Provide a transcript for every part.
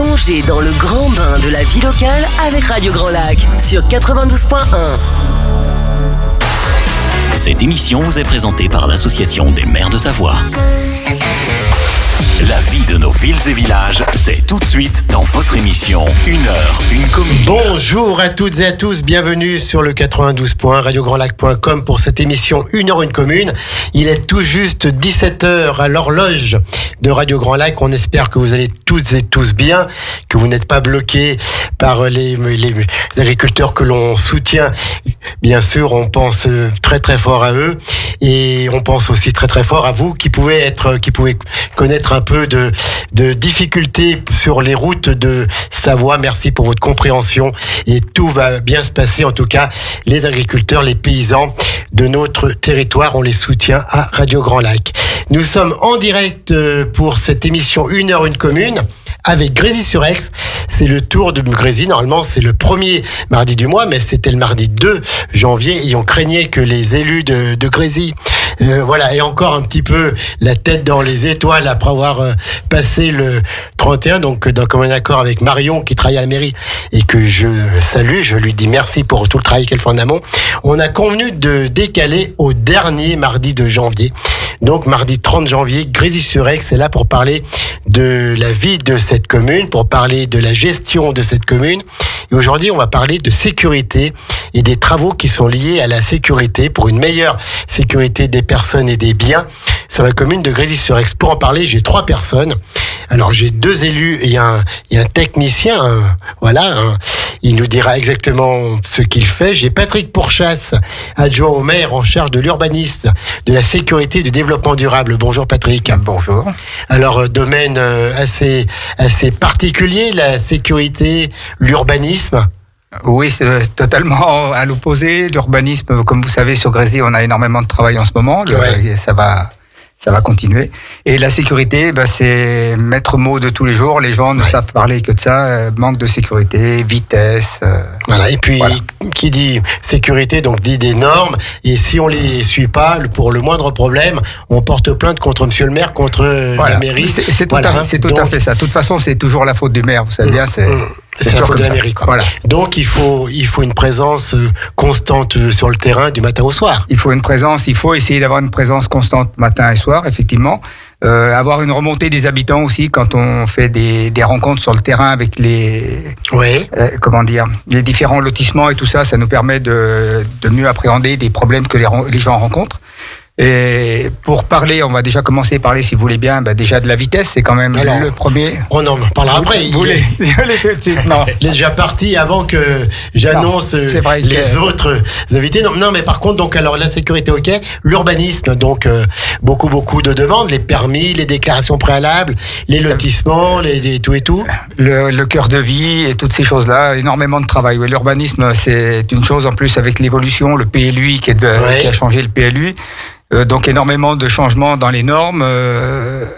Plongez dans le grand bain de la vie locale avec Radio Grand Lac sur 92.1. Cette émission vous est présentée par l'Association des maires de Savoie. La vie de nos villes et villages, c'est tout de suite dans votre émission 1 heure, 1 commune. Bonjour à toutes et à tous, bienvenue sur le 92.1 radiograndlac.com pour cette émission 1 heure, 1 commune. Il est tout juste 17h à l'horloge de Radio Grand Lac. On espère que vous allez toutes et tous bien, que vous n'êtes pas bloqués par les agriculteurs que l'on soutient. Bien sûr, on pense très très fort à eux et on pense aussi très très fort à vous qui pouvez connaître un peu de difficultés sur les routes de Savoie. Merci pour votre compréhension et tout va bien se passer. En tout cas, les agriculteurs, les paysans de notre territoire, on les soutient à Radio Grand Lac. Nous sommes en direct pour cette émission 1 heure, 1 commune avec Grésy-sur-Aix. C'est le tour de Grésy. Normalement, c'est le premier mardi du mois, mais c'était le mardi 2 janvier et on craignait que les élus de Grésy aient encore un petit peu la tête dans les étoiles après avoir passé le 31, donc dans commun accord avec Marion qui travaille à la mairie et que je salue, je lui dis merci pour tout le travail qu'elle fait en amont. On a convenu de décaler au dernier mardi de janvier. Donc mardi 30 janvier, Grésy-sur-Aix est là pour parler de la vie de cette commune, pour parler de la gestion de cette commune. Et aujourd'hui, on va parler de sécurité et des travaux qui sont liés à la sécurité pour une meilleure sécurité des personnes et des biens sur la commune de Grésy-sur-Aix. Pour en parler, j'ai 3 personnes. Alors j'ai 2 élus et un technicien, il nous dira exactement ce qu'il fait. J'ai Patrick Pourchasse, adjoint au maire en charge de l'urbanisme, de la sécurité et du développement durable. Bonjour Patrick. Bonjour. Alors domaine assez particulier, la sécurité, l'urbanisme. Oui, c'est totalement à l'opposé. L'urbanisme, comme vous savez, sur Grésy, on a énormément de travail en ce moment. Ouais. Ça va continuer. Et la sécurité, c'est maître mot de tous les jours. Les gens ne savent parler que de ça. Manque de sécurité, vitesse. Voilà. Et puis, qui dit sécurité, donc dit des normes. Et si on les suit pas, pour le moindre problème, on porte plainte contre monsieur le maire, contre la mairie. C'est tout à fait ça. De toute façon, c'est toujours la faute du maire. Vous savez bien, c'est la faute de la mairie, quoi. Voilà. Donc, il faut une présence constante sur le terrain du matin au soir. Il faut essayer d'avoir une présence constante matin et soir, effectivement. Avoir une remontée des habitants aussi quand on fait des rencontres sur le terrain avec les différents lotissements et tout ça, ça nous permet de mieux appréhender des problèmes que les gens rencontrent. Et pour parler, on va déjà commencer à parler, si vous voulez bien, déjà de la vitesse, c'est quand même le premier. On en parlera après. Vous voulez tout de suite, non. Il est déjà parti avant que j'annonce les autres invités. Non, mais par contre, alors la sécurité, ok. L'urbanisme, donc beaucoup de demandes, les permis, les déclarations préalables, les lotissements, les tout et tout. Le cœur de vie et toutes ces choses-là, énormément de travail. Oui, l'urbanisme, c'est une chose en plus avec l'évolution, le PLUI qui a changé le PLU. Donc énormément de changements dans les normes.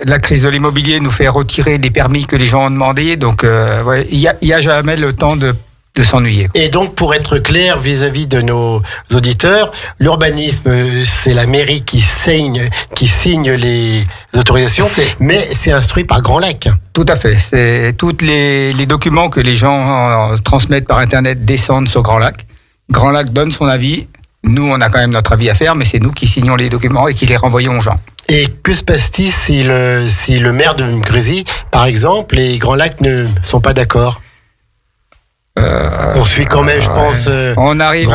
La crise de l'immobilier nous fait retirer des permis que les gens ont demandé. Donc il y a jamais le temps de s'ennuyer. Et donc pour être clair vis-à-vis de nos auditeurs, l'urbanisme c'est la mairie qui signe les autorisations, mais c'est instruit par Grand Lac. Tout à fait. C'est tous les documents que les gens transmettent par Internet descendent sur Grand Lac. Grand Lac donne son avis. Nous, on a quand même notre avis à faire, mais c'est nous qui signons les documents et qui les renvoyons aux gens. Et que se passe-t-il si le maire de Grésy, par exemple, et Grand Lac ne sont pas d'accord ? On suit quand même, je pense. On arrive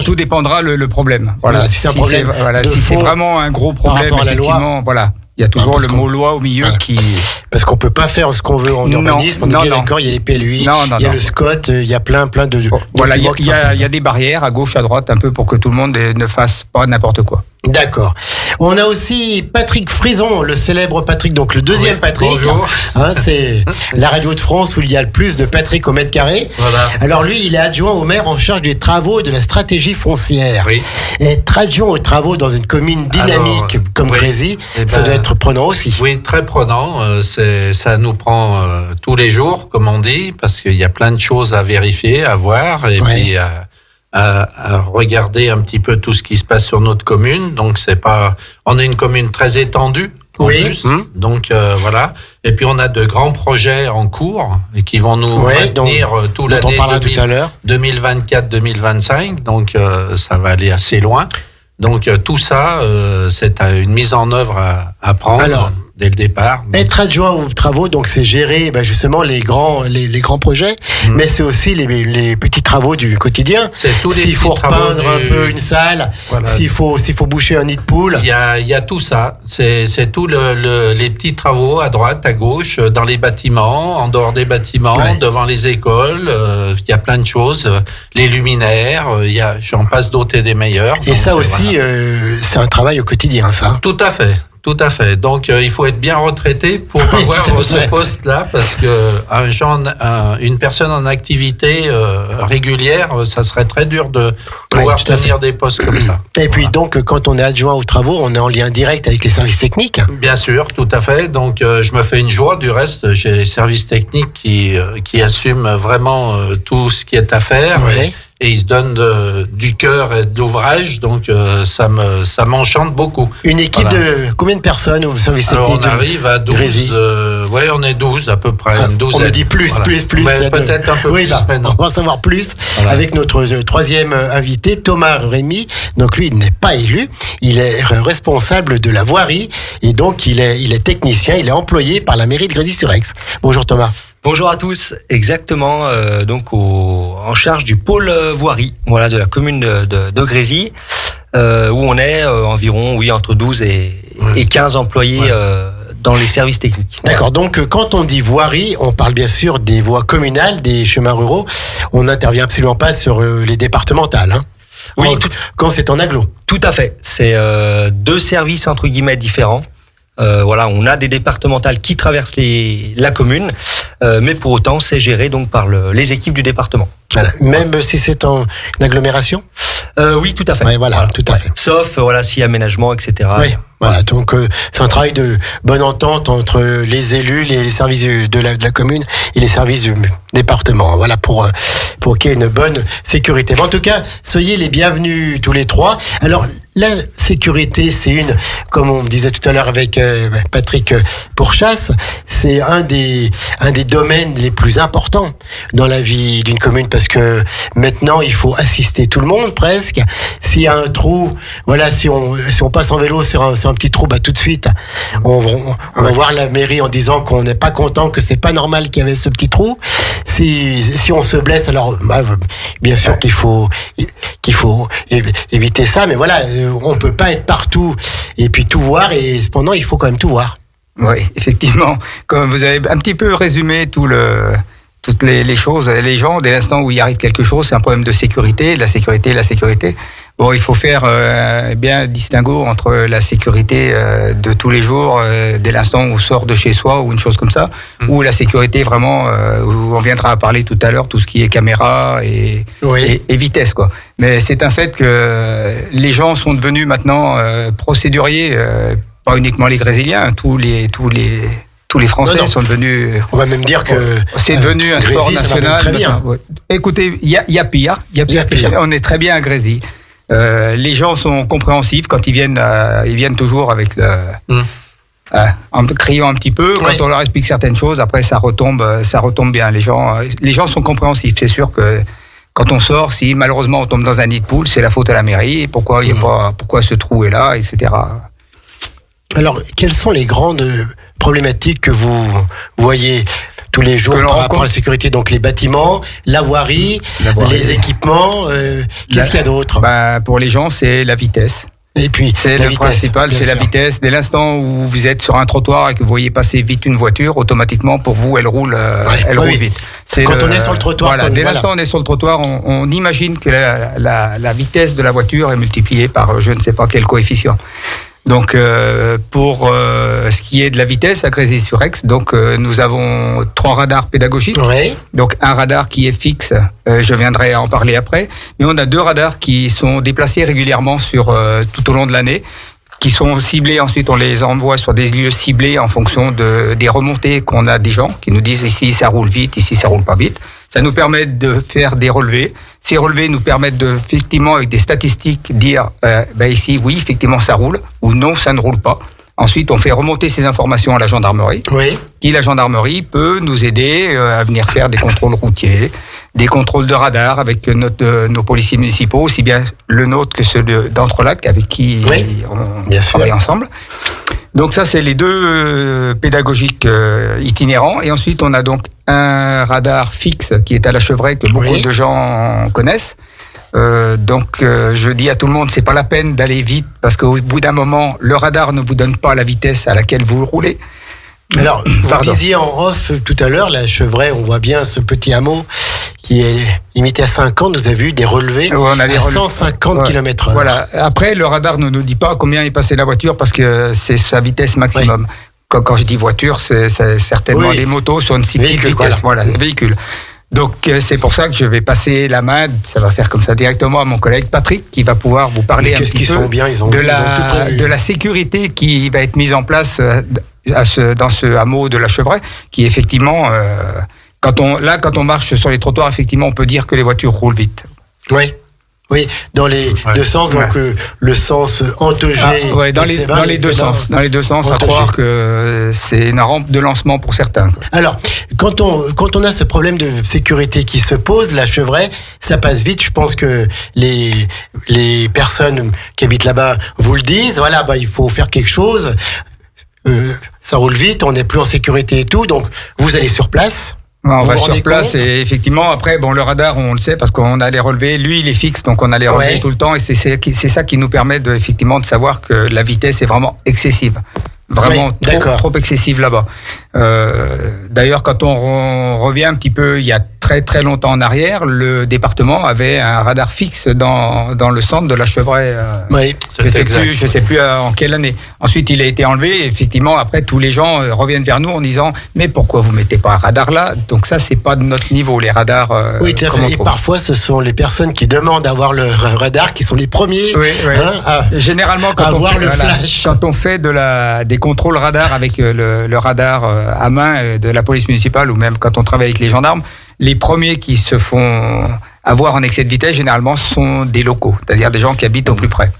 tout dépendra le problème. Voilà. Si c'est un problème. Si c'est vraiment un gros problème, par rapport à la loi, voilà. Il y a toujours le mot loi au milieu qui... Parce qu'on peut pas faire ce qu'on veut en urbanisme. On est bien d'accord, il y a les PLUI, il y a le SCOT, il y a plein de... Voilà, il y a des barrières à gauche, à droite, un peu pour que tout le monde ne fasse pas n'importe quoi. D'accord. On a aussi Patrick Frison, le célèbre Patrick, donc le deuxième Patrick. Bonjour. C'est la radio de France où il y a le plus de Patrick au mètre carré. Voilà. Alors lui, il est adjoint au maire en charge des travaux et de la stratégie foncière. Oui. Et être adjoint aux travaux dans une commune dynamique comme Grésy, ça doit être prenant aussi. Oui, très prenant. Ça nous prend tous les jours, comme on dit, parce qu'il y a plein de choses à vérifier, à voir, et puis à regarder un petit peu tout ce qui se passe sur notre commune. Donc on est une commune très étendue en plus. Donc voilà. Et puis on a de grands projets en cours et qui vont nous maintenir tout l'année 2024-2025. Donc ça va aller assez loin. Donc tout ça, c'est une mise en œuvre à prendre dès le départ. Donc, être adjoint aux travaux, donc c'est gérer justement les grands projets, mais c'est aussi les petits travaux du quotidien. C'est tous les s'il faut repeindre un peu une salle, s'il faut boucher un nid de poule. Il y a tout ça. C'est tout les petits travaux à droite, à gauche, dans les bâtiments, en dehors des bâtiments, devant les écoles. Il y a plein de choses. Les luminaires, j'en passe d'autres et des meilleurs. Et donc, ça aussi, c'est un travail au quotidien, ça. Tout à fait. Tout à fait. Donc, il faut être bien retraité pour avoir ce poste-là, parce que une personne en activité régulière, ça serait très dur de pouvoir tenir des postes comme ça. Et puis donc, quand on est adjoint aux travaux, on est en lien direct avec les services techniques. Bien sûr, tout à fait. Donc, je me fais une joie. Du reste, j'ai les services techniques qui assument vraiment tout ce qui est à faire. Et ils se donnent du cœur et de l'ouvrage, donc ça m'enchante beaucoup. Une équipe de combien de personnes au service technique? Alors on arrive à 12, on est 12 à peu près, une douzaine. On me dit plus. Peut-être un peu plus maintenant. On va en savoir plus avec notre troisième invité, Thomas Rémy. Donc lui, il n'est pas élu, il est responsable de la voirie et donc il est technicien, il est employé par la mairie de Grésy-sur-Aix. Bonjour Thomas. Bonjour à tous, exactement, en charge du pôle voirie, de la commune de Grésy, où on est environ, entre 12 et 15 employés dans les services techniques. D'accord, donc quand on dit voirie, on parle bien sûr des voies communales, des chemins ruraux, on n'intervient absolument pas sur les départementales, hein. Oui, quand c'est en agglo. Tout à fait, c'est deux services entre guillemets différents. On a des départementales qui traversent la commune, mais pour autant c'est géré donc par les équipes du département. Voilà. Même si c'est en agglomération. Oui, tout à fait. Tout à fait. Sauf si aménagement, etc. Oui. Voilà, donc c'est un travail de bonne entente entre les élus, les services de la commune et les services du département. Voilà, pour qu'il y ait une bonne sécurité. Mais en tout cas, soyez les bienvenus tous les trois. Alors, la sécurité, c'est comme on disait tout à l'heure avec Patrick Pourchasse, c'est un des domaines les plus importants dans la vie d'une commune, parce que maintenant, il faut assister tout le monde presque. S'il y a un trou, si on passe en vélo sur un petit trou, tout de suite, on va voir la mairie en disant qu'on n'est pas content, que c'est pas normal qu'il y avait ce petit trou. Si on se blesse, alors bien sûr qu'il faut éviter ça, mais on peut pas être partout et puis tout voir, et cependant il faut quand même tout voir. Oui, effectivement, comme vous avez un petit peu résumé toutes les choses, les gens, dès l'instant où il arrive quelque chose, c'est un problème de sécurité, la sécurité. Bon, il faut faire bien distinguo entre la sécurité de tous les jours, dès l'instant où on sort de chez soi ou une chose comme ça, ou la sécurité vraiment, où on viendra à parler tout à l'heure, tout ce qui est caméra et vitesse, quoi. Mais c'est un fait que les gens sont devenus maintenant procéduriers, pas uniquement les Grésilliens, tous les Français sont devenus. On va même dire que c'est devenu un sport national. Très bien. Écoutez, il y a pire. On est très bien à Grésy. Les gens sont compréhensifs quand ils viennent toujours avec en criant un petit peu. Quand on leur explique certaines choses, après ça retombe bien. Les gens sont compréhensifs. C'est sûr que quand on sort, si malheureusement on tombe dans un nid de poule, c'est la faute à la mairie. Pourquoi ce trou est là, etc. Alors, quelles sont les grandes problématiques que vous voyez tous les jours par rapport à la sécurité? Donc les bâtiments, la voirie, les équipements, qu'est-ce qu'il y a d'autre? Pour les gens, c'est la vitesse. Et puis, c'est le principal, c'est la vitesse. Dès l'instant où vous êtes sur un trottoir et que vous voyez passer vite une voiture, automatiquement, pour vous, elle roule vite. On est sur le trottoir. Dès l'instant où on est sur le trottoir, on imagine que la vitesse de la voiture est multipliée par je ne sais pas quel coefficient. Donc, pour ce qui est de la vitesse à Grésy-sur-Aix, nous avons 3 radars pédagogiques. Oui. Donc, un radar qui est fixe, je viendrai en parler après. Mais on a 2 radars qui sont déplacés régulièrement tout au long de l'année, qui sont ciblés. Ensuite, on les envoie sur des lieux ciblés en fonction des remontées qu'on a des gens qui nous disent ici ça roule vite, ici ça roule pas vite. Ça nous permet de faire des relevés. Ces relevés nous permettent effectivement, avec des statistiques, dire ici, oui, effectivement, ça roule, ou non, ça ne roule pas, Ensuite, on fait remonter ces informations à la gendarmerie. Oui. Qui, la gendarmerie, peut nous aider à venir faire des contrôles routiers, des contrôles de radar avec nos policiers municipaux, aussi bien le nôtre que ceux d'Entrelacs, avec qui on travaille ensemble. Donc ça, c'est les deux pédagogiques itinérants. Et ensuite, on a donc un radar fixe qui est à la Chevraie, que beaucoup de gens connaissent. Donc je dis à tout le monde, c'est pas la peine d'aller vite, parce qu'au bout d'un moment, le radar ne vous donne pas la vitesse à laquelle vous roulez. Alors, vous disiez en off tout à l'heure, la Chevraie, on voit bien ce petit hameau qui est limité à 50, vous avez vu des relevés à 150 km/h. Voilà. Après, le radar ne nous dit pas combien est passée la voiture, parce que c'est sa vitesse maximum. Quand je dis voiture, c'est certainement des motos sur une si petite vitesse. Voilà, véhicule. Donc c'est pour ça que je vais passer la main, ça va faire comme ça directement à mon collègue Patrick, qui va pouvoir vous parler un petit peu de la sécurité qui va être mise en place dans ce hameau de la Chevraie, qui effectivement, quand on marche sur les trottoirs, effectivement, on peut dire que les voitures roulent vite. Oui, dans les deux sens, donc le sens Antogé. Dans les deux sens. Dans les deux sens, à croire que c'est une rampe de lancement pour certains. Alors, quand on a ce problème de sécurité qui se pose, la Chevraie, ça passe vite. Je pense que les personnes qui habitent là-bas vous le disent. Voilà, il faut faire quelque chose. Ça roule vite, on n'est plus en sécurité et tout. Donc, vous allez sur place. On va sur place et effectivement, après, le radar, on le sait parce qu'on a les relevés. Lui, il est fixe, donc on a les relevés tout le temps. Et c'est ça qui nous permet de savoir que la vitesse est vraiment excessive. Vraiment trop excessive là-bas. D'ailleurs, quand on revient un petit peu, il y a très très longtemps en arrière, le département avait un radar fixe dans le centre de la Chevraie. Je sais plus en quelle année. Ensuite, il a été enlevé. Et effectivement, après, tous les gens reviennent vers nous en disant mais pourquoi vous mettez pas un radar là? Donc ça, c'est pas de notre niveau, les radars. Oui, tout à fait. Et parfois, ce sont les personnes qui demandent d'avoir le radar qui sont les premiers. Généralement, quand on fait des contrôles radar avec le radar à main de la police municipale, ou même quand on travaille avec les gendarmes, les premiers qui se font avoir en excès de vitesse, généralement, sont des locaux, c'est-à-dire des gens qui habitent au plus près.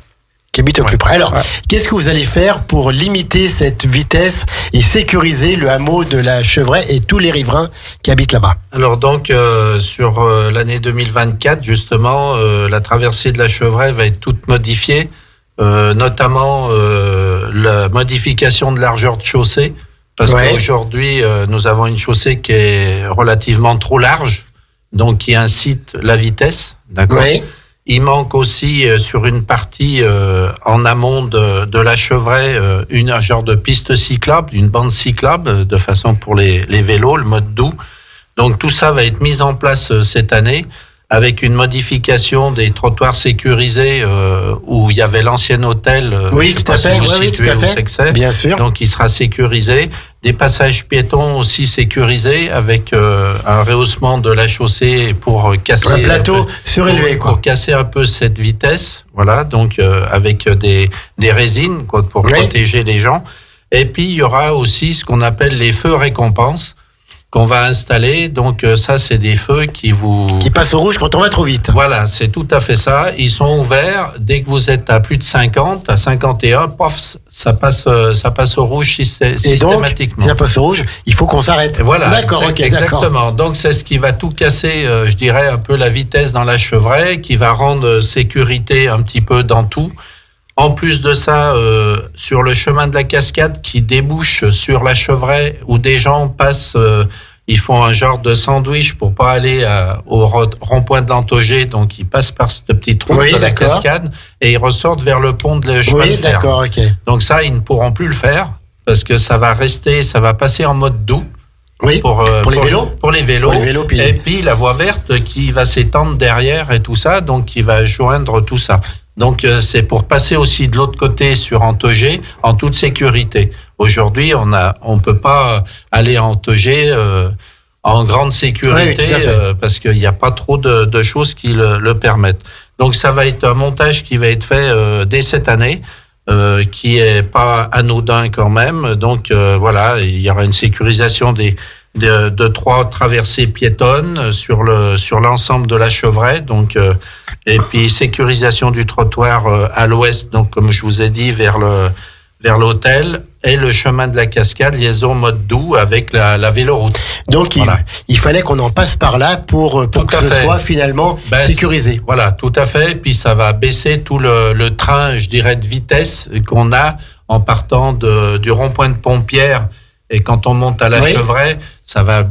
Alors, qu'est-ce que vous allez faire pour limiter cette vitesse et sécuriser le hameau de la Chevraie et tous les riverains qui habitent là-bas? Alors donc, sur l'année 2024, justement, la traversée de la Chevraie va être toute modifiée, notamment la modification de largeur de chaussée. Parce qu'aujourd'hui, nous avons une chaussée qui est relativement trop large, donc qui incite la vitesse, d'accord. Il manque aussi sur une partie en amont de la Chevraie un genre de piste cyclable, une bande cyclable, de façon pour les vélos, le mode doux. Donc tout ça va être mis en place cette année, avec une modification des trottoirs sécurisés où il y avait l'ancien hôtel. Tout à fait. Bien sûr. Donc il sera sécurisé. Des passages piétons aussi sécurisés avec un rehaussement de la chaussée pour casser un plateau surélevé, pour casser un peu cette vitesse. Voilà, donc avec des résines pour protéger les gens. Et puis il y aura aussi ce qu'on appelle les feux récompenses qu'on va installer. Donc ça, c'est des feux qui passent au rouge quand on va trop vite. Voilà, c'est tout à fait ça. Ils sont ouverts dès que vous êtes à plus de 50, à 51, pof, ça passe au rouge systématiquement. Et donc, si ça passe au rouge, il faut qu'on s'arrête. Voilà, exactement. Donc c'est ce qui va tout casser, je dirais, un peu la vitesse dans la Chevraie, qui va rendre sécurité un petit peu dans tout. En plus de ça, sur le chemin de la Cascade qui débouche sur la Chevraie, où des gens passent, ils font un genre de sandwich pour pas aller au rond-point de l'Antogé, donc ils passent par cette petite route de la Cascade et ils ressortent vers le pont de chemin de fer. Donc ça, ils ne pourront plus le faire parce que ça va passer en mode doux. Pour les vélos. Pour les vélos. Et puis la voie verte qui va s'étendre derrière et tout ça, donc qui va joindre tout ça. Donc c'est pour passer aussi de l'autre côté sur Antogé en toute sécurité. Aujourd'hui, on peut pas aller à Antogé en grande sécurité parce qu'il n'y a pas trop de choses qui le permettent. Donc ça va être un montage qui va être fait dès cette année, qui est pas anodin quand même. Donc voilà, il y aura une sécurisation de 3 traversées piétonnes sur l'ensemble de la Chevraie, donc et puis sécurisation du trottoir à l'ouest, donc comme je vous ai dit vers l'hôtel, et le chemin de la Cascade, liaison mode doux avec la véloroute. Donc il fallait qu'on en passe par là pour que ce soit finalement sécurisé. Voilà, tout à fait. Et puis ça va baisser tout le train, je dirais, de vitesse qu'on a en partant du rond-point de Pompierre. Et quand on monte à la Chevraie, ça va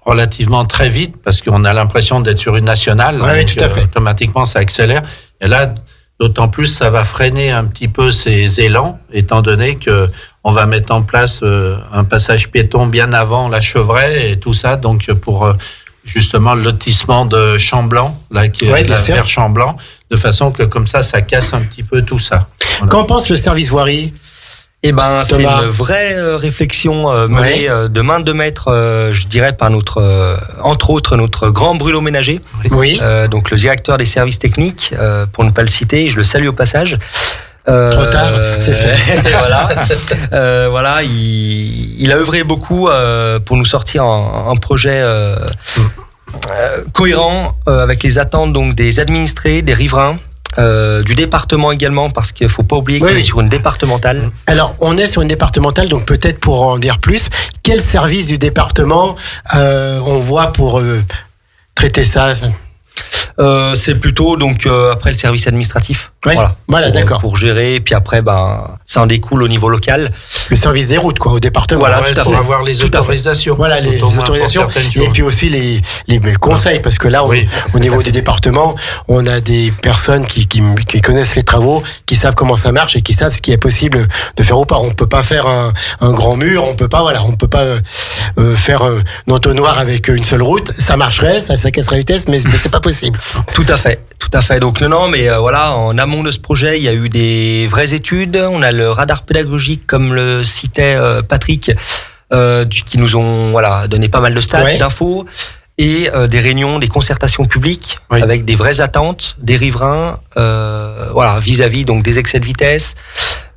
relativement très vite parce qu'on a l'impression d'être sur une nationale. Oui, tout à fait. Automatiquement, ça accélère. Et là, d'autant plus, ça va freiner un petit peu ces élans, étant donné que on va mettre en place un passage piéton bien avant la Chevraie et tout ça, donc pour justement le lotissement de Chamblanc, là qui est vers Chamblanc, de façon que comme ça casse un petit peu tout ça. Voilà. Qu'en pense le service voirie ? Eh ben, c'est une vraie réflexion menée de main de maître, je dirais, par entre autres, notre grand Bruno Ménager. Oui. Donc, le directeur des services techniques, pour ne pas le citer, je le salue au passage. Trop tard, c'est fait. Voilà, il a œuvré beaucoup pour nous sortir un projet cohérent avec les attentes donc des administrés, des riverains. Du département également, parce qu'il ne faut pas oublier qu'on est sur une départementale. Alors, on est sur une départementale, donc peut-être pour en dire plus, quel service du département on voit pour traiter ça ? C'est plutôt donc après le service administratif. Voilà, d'accord. Pour gérer, puis après ça en découle au niveau local. Le service des routes, au département. Voilà, tout à fait. Pour avoir les autorisations. Voilà, les autorisations. Et puis aussi les conseils, parce que là, au niveau des départements, on a des personnes qui connaissent les travaux, qui savent comment ça marche et qui savent ce qui est possible de faire ou pas. On peut pas faire un grand mur, on peut pas faire un entonnoir avec une seule route. Ça marcherait, ça casserait la vitesse, mais c'est pas possible. Tout à fait. Donc non, mais en amont de ce projet, il y a eu des vraies études. On a le radar pédagogique, comme le citait Patrick, qui nous ont donné pas mal de stats, d'infos, et des réunions, des concertations publiques avec des vraies attentes des riverains, vis-à-vis donc des excès de vitesse,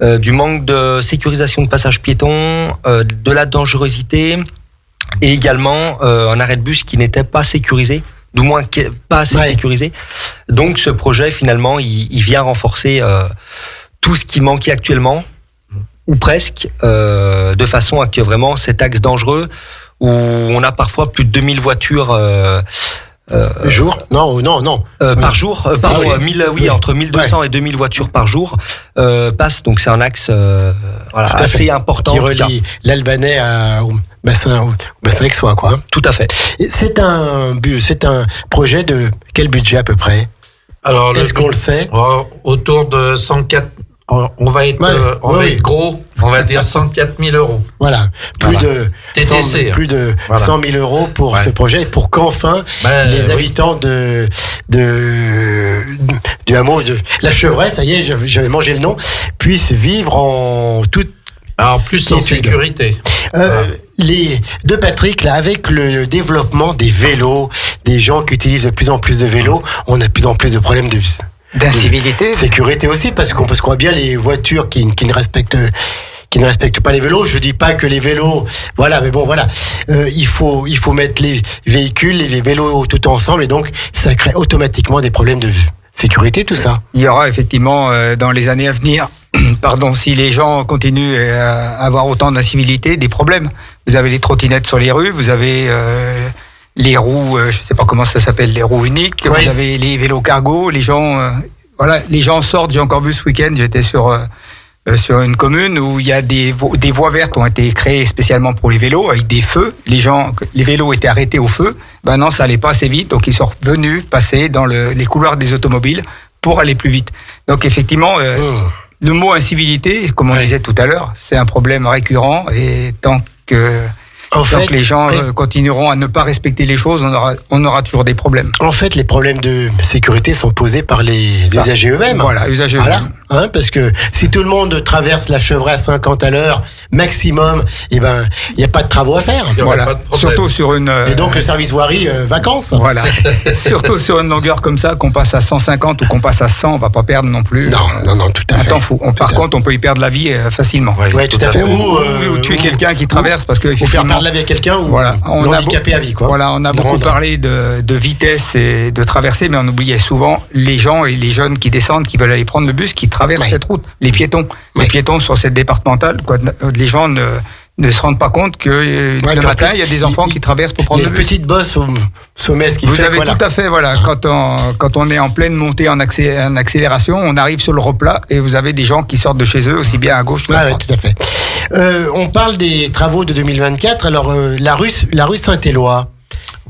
du manque de sécurisation de passage piéton, de la dangerosité, et également un arrêt de bus qui n'était pas sécurisé. Du moins pas assez sécurisé. Donc ce projet finalement il vient renforcer tout ce qui manquait actuellement, ou presque, de façon à que vraiment cet axe dangereux où on a parfois plus de 2000 voitures jour ? Non. Par jour, entre 1200 et 2000 voitures par jour passent. Donc c'est un axe assez important. Qui relie l'Albanais au bassin aixois, quoi. Tout à fait. C'est un projet de quel budget à peu près ? Alors, est-ce qu'on le sait ? Autour de 104. On va être gros, on va dire 104 000 euros. Voilà, plus de 100 000 euros pour ce projet, et pour qu'enfin les habitants du hameau de la Chevraie, ça y est, j'avais mangé le nom, puissent vivre en toute... En plus en sécurité. Les deux Patrick, là, avec le développement des vélos, des gens qui utilisent de plus en plus de vélos, on a de plus en plus de problèmes d'incivilité, sécurité aussi, parce qu'on peut se croire bien les voitures qui ne respectent pas les vélos. Je dis pas que les vélos, il faut mettre les véhicules, les vélos tout ensemble, et donc ça crée automatiquement des problèmes de sécurité, tout ça. Il y aura effectivement dans les années à venir, si les gens continuent à avoir autant d'incivilité, des problèmes. Vous avez les trottinettes sur les rues, vous avez les roues, je sais pas comment ça s'appelle, les roues uniques, vous avez les vélos cargo, les gens sortent. J'ai encore vu ce week-end, j'étais sur une commune où il y a des voies vertes ont été créées spécialement pour les vélos, avec des feux. Les vélos étaient arrêtés au feu. Non, ça allait pas assez vite, donc ils sont venus passer dans les couloirs des automobiles pour aller plus vite. Donc effectivement, le mot incivilité, comme on disait tout à l'heure, c'est un problème récurrent, et tant que les gens continueront à ne pas respecter les choses, on aura toujours des problèmes. En fait, les problèmes de sécurité sont posés par les usagers eux-mêmes. Voilà, parce que si tout le monde traverse la Chevraie à 50 à l'heure maximum, il n'y a pas de travaux à faire. Surtout sur une... Et donc le service voirie, vacances. Voilà. Surtout sur une longueur comme ça, qu'on passe à 150 ou qu'on passe à 100, on ne va pas perdre non plus. Non, tout à fait. Un temps fou. Par contre, on peut y perdre la vie facilement. Oui, tout à fait. Ou tuer quelqu'un qui traverse, parce que faut faire faire de la vie à quelqu'un ou on handicapé à vie, quoi. Voilà, on a beaucoup parlé de vitesse et de traversée, mais on oubliait souvent les gens et les jeunes qui descendent, qui veulent aller prendre le bus, qui traversent cette route. Les piétons. Les piétons sur cette départementale, quoi. Les gens ne se rendent pas compte que le matin, il y a des enfants qui traversent pour prendre le bus. Il y a une petite bosse au sommet, ce qui fait. Vous avez tout à fait, voilà. Quand on est en pleine montée en accélération, on arrive sur le replat et vous avez des gens qui sortent de chez eux, aussi bien à gauche qu'à droite. Oui, tout à fait. On parle des travaux de 2024. Alors, la rue Saint-Éloi.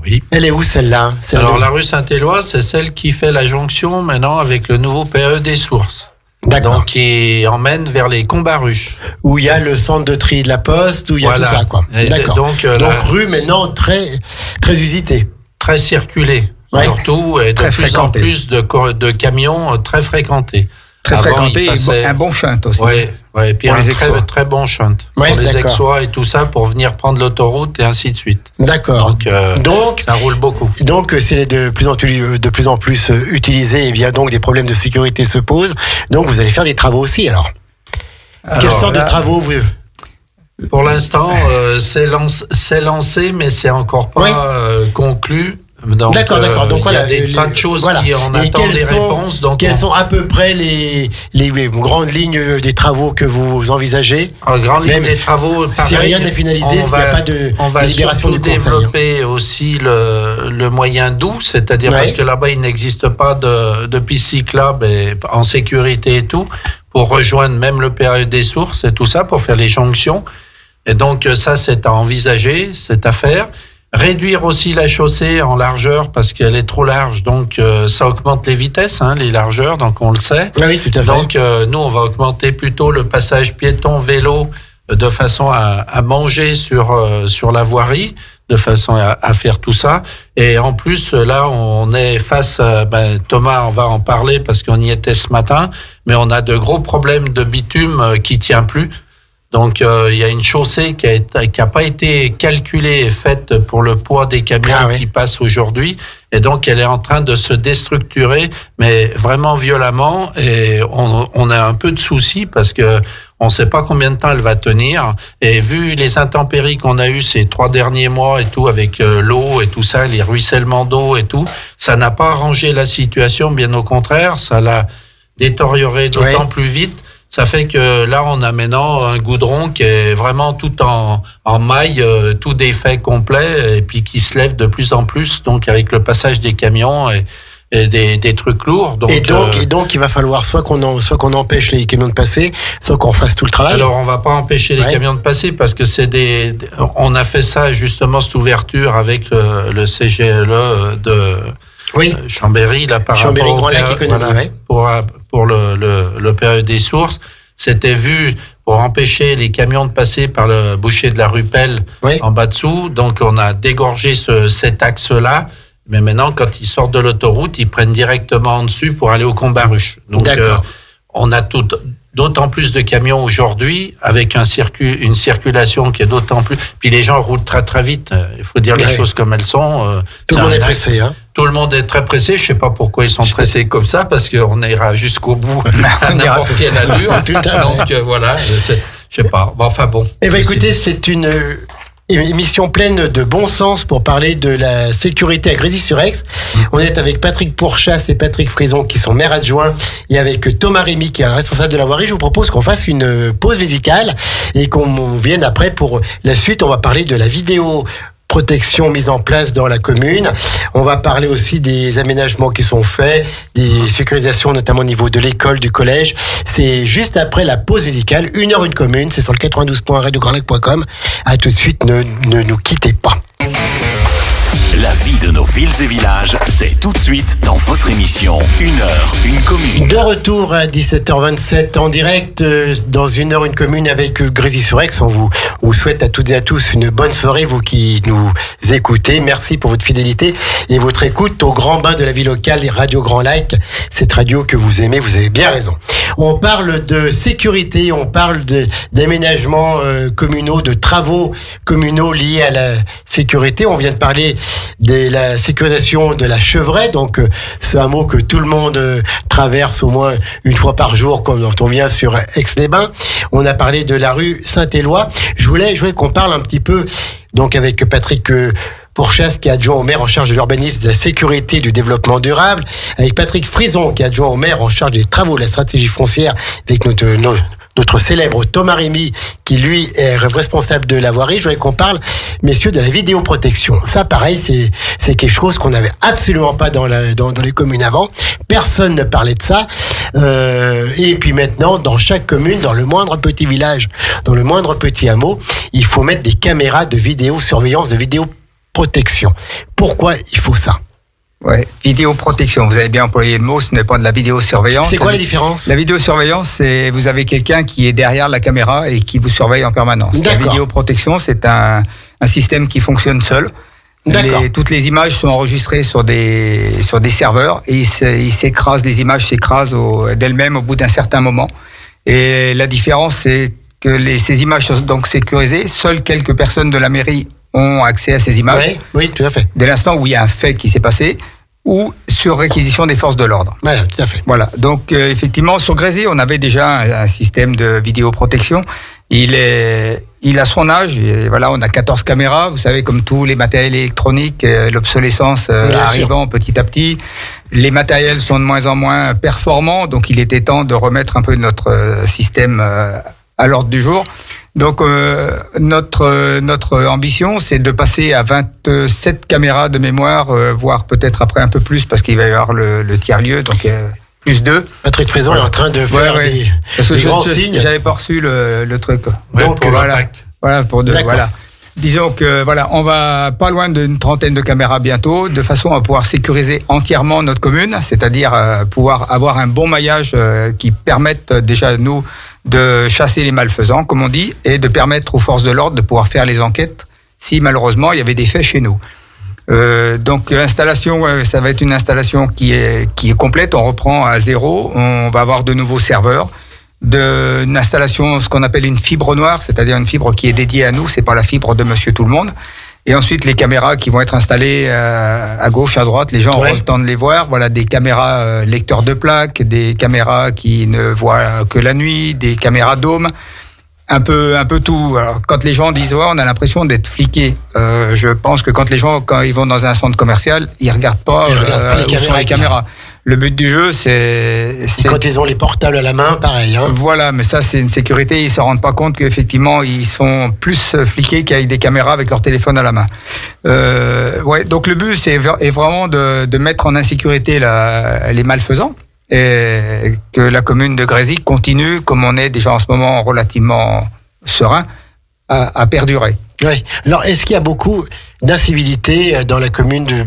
Oui. Elle est où, celle-là? Alors, la rue Saint-Éloi, c'est celle qui fait la jonction maintenant avec le nouveau PE des Sources. D'accord. Donc, qui emmène vers les Combaruches. Où il y a le centre de tri de la Poste, où il y a tout ça, quoi. D'accord. Donc rue maintenant très usitée. Très circulée. Surtout, et de plus en plus de camions très fréquentés. Très fréquenté, un bon shunt aussi. Oui, et puis un très bon shunt. Pour les Aixois et tout ça, pour venir prendre l'autoroute et ainsi de suite. D'accord. Donc ça roule beaucoup. Donc, c'est de plus en plus utilisé, et bien donc des problèmes de sécurité se posent. Donc, vous allez faire des travaux aussi, alors. Quelle sorte de travaux Pour l'instant, c'est lancé, mais c'est encore pas conclu. Donc, d'accord. Donc il y a des tas de choses qui en attendent des réponses. Donc quelles sont à peu près les grandes lignes des travaux que vous envisagez? Grandes lignes des travaux, pareil, si rien n'est finalisé, s'il n'y a pas de délibération du Conseil. On va développer aussi le moyen doux, c'est-à-dire parce que là-bas, il n'existe pas de piste cyclable en sécurité et tout, pour rejoindre même le PE des Sources et tout ça, pour faire les jonctions. Et donc ça, c'est à envisager, c'est à faire. Réduire aussi la chaussée en largeur parce qu'elle est trop large, donc ça augmente les vitesses, les largeurs, donc on le sait. Oui, tout à fait. Donc nous, on va augmenter plutôt le passage piéton-vélo de façon à manger sur la voirie, de façon à faire tout ça. Et en plus, là, on est face à, Thomas, on va en parler parce qu'on y était ce matin, mais on a de gros problèmes de bitume qui tient plus. Donc, il y a une chaussée qui a pas été calculée et faite pour le poids des camions qui passent aujourd'hui. Et donc, elle est en train de se déstructurer, mais vraiment violemment. Et on a un peu de soucis parce que on sait pas combien de temps elle va tenir. Et vu les intempéries qu'on a eues ces 3 derniers mois et tout, avec l'eau et tout ça, les ruissellements d'eau et tout, ça n'a pas arrangé la situation. Bien au contraire, ça l'a détérioré d'autant plus vite. Ça fait que là, on a maintenant un goudron qui est vraiment tout en maille, tout défait complet, et puis qui se lève de plus en plus, donc avec le passage des camions et des trucs lourds. Donc, et donc, il va falloir soit qu'on empêche les camions de passer, soit qu'on fasse tout le travail. Alors, on va pas empêcher les camions de passer parce que on a fait ça justement, cette ouverture avec le CGLE de Chambéry, là, par Chambéry rapport Grand Lac Économie, pour le PE des Sources. C'était vu pour empêcher les camions de passer par le boucher de la Rupelle en bas dessous. Donc, on a dégorgé cet axe-là. Mais maintenant, quand ils sortent de l'autoroute, ils prennent directement en dessus pour aller au Combaruche. Donc, on a d'autant plus de camions aujourd'hui, avec une circulation qui est d'autant plus... Puis les gens roulent très très vite. Il faut dire les choses comme elles sont. Tout le monde est pressé. Tout le monde est très pressé. Je sais pas pourquoi ils sont pressés comme ça, parce qu'on ira jusqu'au bout à n'importe quelle allure. Donc voilà, je sais pas. Enfin bon. Eh bien écoutez, c'est une émission pleine de bon sens pour parler de la sécurité à Grésy-sur-Aix. On est avec Patrick Pourchasse et Patrick Frison qui sont maires adjoints et avec Thomas Rémy qui est responsable de la voirie. Je vous propose qu'on fasse une pause musicale et qu'on vienne après pour la suite. On va parler de la vidéo protection mise en place dans la commune. On va parler aussi des aménagements qui sont faits, des sécurisations notamment au niveau de l'école, du collège. C'est juste après la pause musicale. 1h une commune, c'est sur le 92.radiograndlac.com. À tout de suite, ne nous quittez pas. La vie de nos villes et villages, c'est tout de suite dans votre émission 1h une commune. De retour à 17h27 en direct dans 1h une commune avec Grésy-sur-Aix. On vous souhaite à toutes et à tous une bonne soirée, vous qui nous écoutez. Merci pour votre fidélité et votre écoute au grand bain de la vie locale, Radio Grand Lac. Cette radio que vous aimez, vous avez bien raison. On parle de sécurité, on parle d'aménagements communaux, de travaux communaux liés à la sécurité. On vient de parler de la sécurisation de la Chevraie, donc ce hameau que tout le monde traverse au moins une fois par jour quand on vient sur Aix-les-Bains. On a parlé de la rue Saint-Éloi. Je voulais qu'on parle un petit peu donc avec Patrick Pourchasse, qui est adjoint au maire en charge de l'urbanisme, de la sécurité et du développement durable, avec Patrick Frison, qui est adjoint au maire en charge des travaux de la stratégie foncière, avec notre célèbre Thomas Rémy, qui lui est responsable de la voirie. Je voudrais qu'on parle, messieurs, de la vidéoprotection. Ça, pareil, c'est quelque chose qu'on n'avait absolument pas dans les communes avant. Personne ne parlait de ça. Et puis maintenant, dans chaque commune, dans le moindre petit village, dans le moindre petit hameau, il faut mettre des caméras de vidéosurveillance, de vidéoprotection. Pourquoi il faut ça ? Ouais, vidéoprotection, vous avez bien employé le mot, ce n'est pas de la vidéosurveillance. C'est quoi la différence ? La vidéosurveillance, c'est vous avez quelqu'un qui est derrière la caméra et qui vous surveille en permanence. D'accord. La vidéoprotection, c'est un système qui fonctionne seul. Toutes les images sont enregistrées sur des serveurs et les images s'écrasent d'elles-mêmes au bout d'un certain moment. Et la différence, c'est que ces images sont donc sécurisées. Seules quelques personnes de la mairie ont accès à ces images. Oui, tout à fait. Dès l'instant où il y a un fait qui s'est passé ou sur réquisition des forces de l'ordre. Voilà, tout à fait. Voilà. Donc, effectivement, sur Grésy, on avait déjà un système de vidéoprotection. Il a son âge. Et voilà, on a 14 caméras. Vous savez, comme tous les matériels électroniques, l'obsolescence arrivant petit à petit. Les matériels sont de moins en moins performants. Donc, il était temps de remettre un peu notre système à l'ordre du jour. Donc notre ambition, c'est de passer à 27 caméras de mémoire, voire peut-être après un peu plus, parce qu'il va y avoir le tiers-lieu, donc plus 2. Patrick Frison est en train de faire des grands signes. J'avais pas reçu le truc. Ouais, donc voilà pour 2. D'accord. Voilà. Disons que on va pas loin d'une trentaine de caméras bientôt, de façon à pouvoir sécuriser entièrement notre commune, c'est-à-dire pouvoir avoir un bon maillage qui permette déjà nous de chasser les malfaisants, comme on dit, et de permettre aux forces de l'ordre de pouvoir faire les enquêtes si malheureusement il y avait des faits chez nous. Donc installation, ça va être une installation qui est complète. On reprend à zéro. On va avoir de nouveaux serveurs, une installation, ce qu'on appelle une fibre noire, c'est-à-dire une fibre qui est dédiée à nous. C'est pas la fibre de Monsieur Tout le Monde. Et ensuite, les caméras qui vont être installées à gauche, à droite, les gens auront le temps de les voir. Voilà, des caméras lecteurs de plaques, des caméras qui ne voient que la nuit, des caméras dômes, un peu tout. Alors, quand les gens disent on a l'impression d'être fliqués, je pense que quand ils vont dans un centre commercial, ils regardent pas les caméras. Le but du jeu, c'est quand ils ont les portables à la main, pareil. Voilà, mais ça, c'est une sécurité. Ils se rendent pas compte qu'effectivement, ils sont plus fliqués qu'avec des caméras avec leur téléphone à la main. Donc le but, est vraiment de mettre en insécurité les malfaisants et que la commune de Grésy continue, comme on est déjà en ce moment relativement serein, à perdurer. Oui. Alors, est-ce qu'il y a beaucoup d'incivilité dans la commune de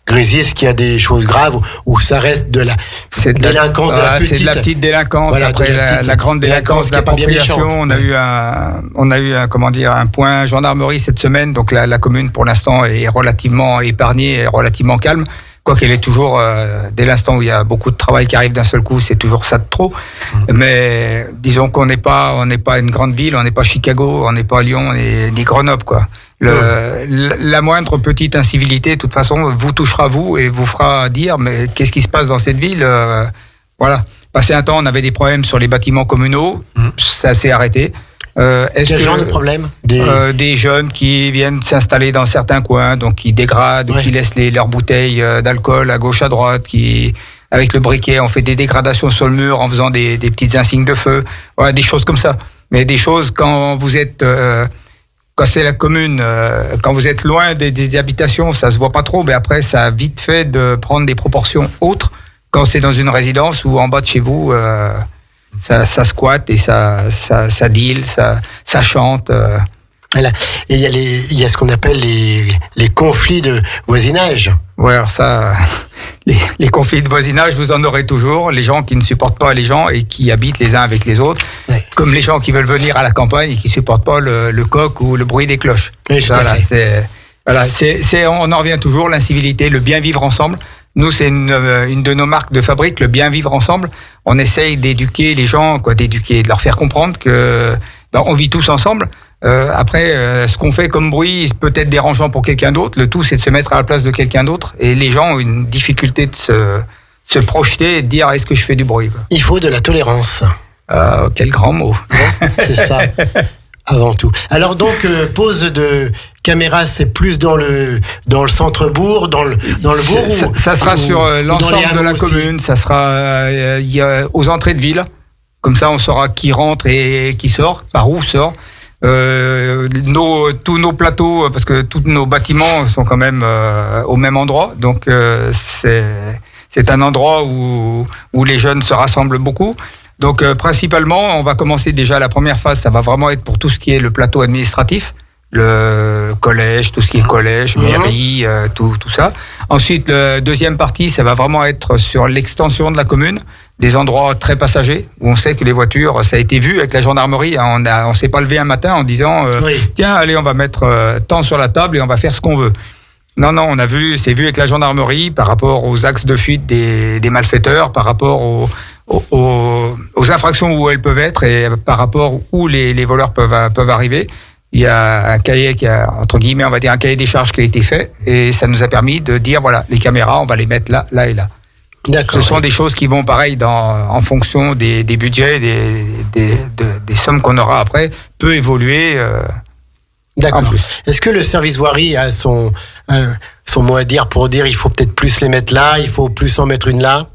Grésy? Est-ce qu'il y a des choses graves ou ça reste de la délinquance de la petite? C'est de la petite délinquance. Voilà, après la grande délinquance d'appropriation. On a eu un point gendarmerie cette semaine. Donc la commune pour l'instant est relativement épargnée et relativement calme. Quoiqu'elle est toujours, dès l'instant où il y a beaucoup de travail qui arrive d'un seul coup, c'est toujours ça de trop. Mais disons qu'on n'est pas une grande ville, on n'est pas Chicago, on n'est pas Lyon, on est ni Grenoble, quoi. La moindre petite incivilité, de toute façon, vous touchera vous et vous fera dire mais qu'est-ce qui se passe dans cette ville Voilà. Passé un temps, on avait des problèmes sur les bâtiments communaux, ça s'est arrêté. Quel genre de problème? Des jeunes qui viennent s'installer dans certains coins, donc qui dégradent, qui laissent leurs bouteilles d'alcool à gauche, à droite, qui avec le briquet, on fait des dégradations sur le mur en faisant des petites insignes de feu, voilà, des choses comme ça. Mais des choses quand vous êtes quand c'est la commune, quand vous êtes loin des habitations, ça se voit pas trop, mais après ça a vite fait de prendre des proportions autres quand c'est dans une résidence ou en bas de chez vous. Ça squatte et ça deal, ça chante. Voilà. Et il y a ce qu'on appelle les conflits de voisinage. Ouais, alors ça, les conflits de voisinage, vous en aurez toujours. Les gens qui ne supportent pas les gens et qui habitent les uns avec les autres, comme les gens qui veulent venir à la campagne et qui supportent pas le coq ou le bruit des cloches. Oui, on en revient toujours, l'incivilité, le bien vivre ensemble. Nous, c'est une de nos marques de fabrique, le bien vivre ensemble. On essaye d'éduquer les gens, de leur faire comprendre que on vit tous ensemble. Après, ce qu'on fait comme bruit peut être dérangeant pour quelqu'un d'autre. Le tout, c'est de se mettre à la place de quelqu'un d'autre. Et les gens ont une difficulté de se projeter et de dire est-ce que je fais du bruit, quoi. Il faut de la tolérance. Quel grand mot. C'est ça. Avant tout. Alors donc, pose de caméra, c'est plus dans le centre-bourg, dans le bourg ça sera sur l'ensemble de la commune, ça sera aux entrées de ville. Comme ça, on saura qui rentre et qui sort, par où sort. Tous nos plateaux, parce que tous nos bâtiments sont quand même au même endroit, donc c'est un endroit où les jeunes se rassemblent beaucoup. Donc principalement, on va commencer déjà la première phase, ça va vraiment être pour tout ce qui est le plateau administratif, le collège, tout ce qui est collège, mairie, tout ça. Ensuite, la deuxième partie, ça va vraiment être sur l'extension de la commune, des endroits très passagers, où on sait que les voitures, ça a été vu avec la gendarmerie, on s'est pas levé un matin en disant tiens, allez, on va mettre tant sur la table et on va faire ce qu'on veut. Non, c'est vu avec la gendarmerie par rapport aux axes de fuite des malfaiteurs, par rapport aux infractions où elles peuvent être et par rapport où les voleurs peuvent arriver. Il y a un cahier entre guillemets, on va dire un cahier des charges qui a été fait et ça nous a permis de dire voilà, les caméras, on va les mettre là et là. D'accord. Ce sont des choses qui vont pareil en fonction des budgets, des sommes qu'on aura après, peut évoluer. D'accord. Est-ce que le service voirie a son mot à dire pour dire il faut peut-être plus les mettre là, il faut plus en mettre une là?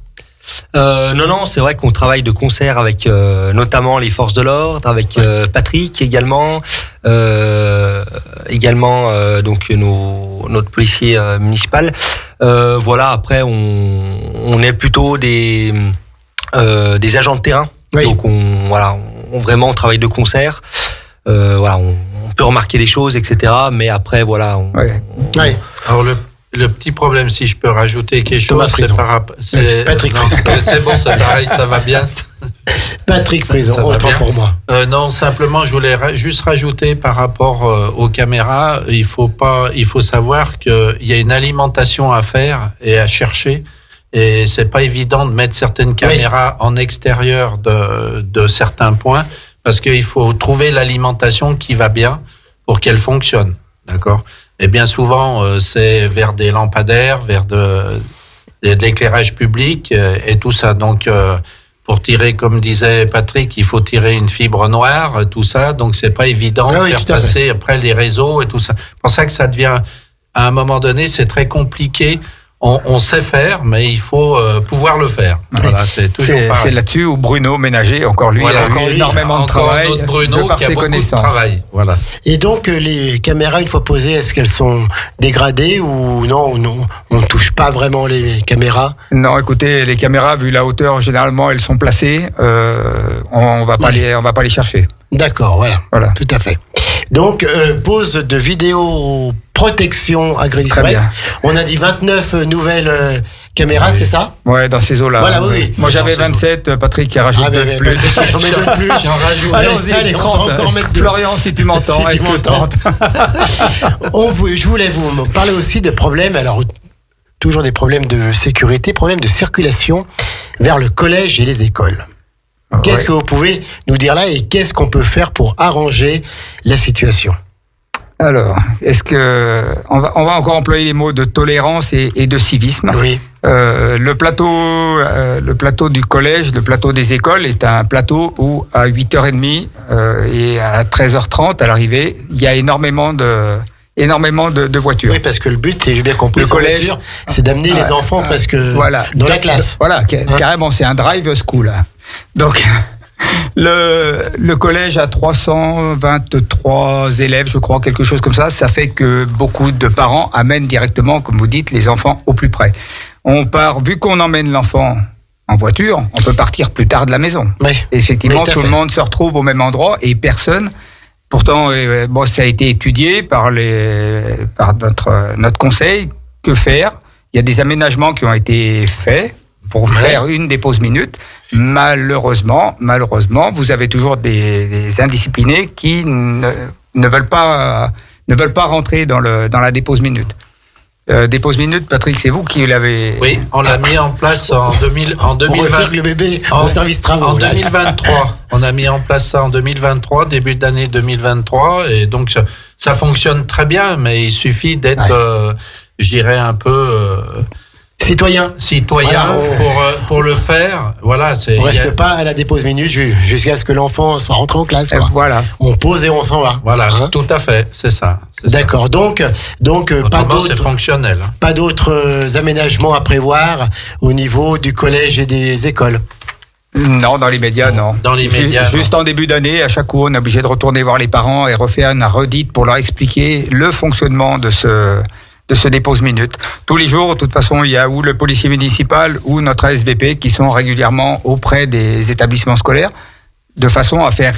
Non, c'est vrai qu'on travaille de concert avec notamment les forces de l'ordre, avec Patrick également, donc notre policier municipal. Voilà, après on est plutôt des agents de terrain, donc on travaille de concert. On peut remarquer des choses, etc. Mais après, voilà. Alors le petit problème, si je peux rajouter quelque chose, c'est Patrick Frison. C'est bon, c'est pareil, ça va bien. Patrick Frison, autant pour moi. Non, simplement, je voulais juste rajouter par rapport aux caméras, il faut savoir qu'il y a une alimentation à faire et à chercher. Et c'est pas évident de mettre certaines caméras en extérieur de certains points, parce qu'il faut trouver l'alimentation qui va bien pour qu'elle fonctionne. D'accord? Et bien souvent, c'est vers des lampadaires, vers de l'éclairage public et tout ça. Donc, pour tirer, comme disait Patrick, il faut tirer une fibre noire, tout ça. Donc, c'est pas évident de faire passer après les réseaux et tout ça. C'est pour ça que ça devient, à un moment donné, c'est très compliqué. On sait faire, mais il faut pouvoir le faire. Voilà, c'est toujours pareil. C'est là-dessus où Bruno Ménager, encore lui, a eu énormément de travail, notre Bruno de par qui a ses beaucoup connaissances. de travail. Voilà. Et donc, les caméras, une fois posées, est-ce qu'elles sont dégradées ou non, on ne touche pas vraiment les caméras? Non, écoutez, les caméras, vu la hauteur, généralement, elles sont placées. On va pas les chercher. D'accord, voilà. Tout à fait. Donc, pose de vidéo protection à Grésy-sur-Aix. On a dit 29 nouvelles caméras, c'est ça? Ouais, dans ces eaux-là. Voilà, oui. Moi, j'avais 27, Patrick qui a rajouté de plus. J'en rajoute. Allez, 30. On va encore mettre Florian, si tu m'entends. Si tu m'entends. Je voulais vous parler aussi de problèmes, alors toujours des problèmes de sécurité, problèmes de circulation vers le collège et les écoles. Qu'est-ce que vous pouvez nous dire là et qu'est-ce qu'on peut faire pour arranger la situation? Alors, est-ce que on va encore employer les mots de tolérance et de civisme? Oui. Le plateau du collège, le plateau des écoles est un plateau où à 8h30 et à 13h30 à l'arrivée, il y a énormément de voitures. Oui, parce que le but, j'ai bien compris, le collège, voiture, c'est d'amener les enfants presque dans la classe. Voilà, carrément, c'est un drive school. Donc, le collège a 323 élèves, je crois, quelque chose comme ça. Ça fait que beaucoup de parents amènent directement, comme vous dites, les enfants au plus près. Vu qu'on emmène l'enfant en voiture, on peut partir plus tard de la maison. Oui. Effectivement, tout le monde se retrouve au même endroit et personne. Pourtant, ça a été étudié par notre conseil. Que faire? Il y a des aménagements qui ont été faits pour faire une des pauses minutes. Malheureusement, vous avez toujours des indisciplinés qui ne veulent pas rentrer dans la dépause minute. Dépose minute, Patrick, c'est vous qui l'avez. Oui, on l'a mis en place en 2020. On refaire le bébé au service travaux. En 2023. On a mis en place ça en 2023, début d'année 2023, et donc ça fonctionne très bien, mais il suffit d'être, je dirais, un peu. citoyen. Voilà, pour le faire. Voilà, on reste pas à la dépose minute jusqu'à ce que l'enfant soit rentré en classe. Quoi. Voilà. On pose et on s'en va. Voilà, tout à fait, c'est ça. D'accord. Donc c'est fonctionnel. Pas d'autres aménagements à prévoir au niveau du collège et des écoles. Non, dans les médias, non. Dans les médias, juste en début d'année, à chaque coup, on est obligé de retourner voir les parents et refaire une redite pour leur expliquer le fonctionnement de ce dépose-minute. Tous les jours, de toute façon, il y a ou le policier municipal ou notre ASVP qui sont régulièrement auprès des établissements scolaires de façon à faire,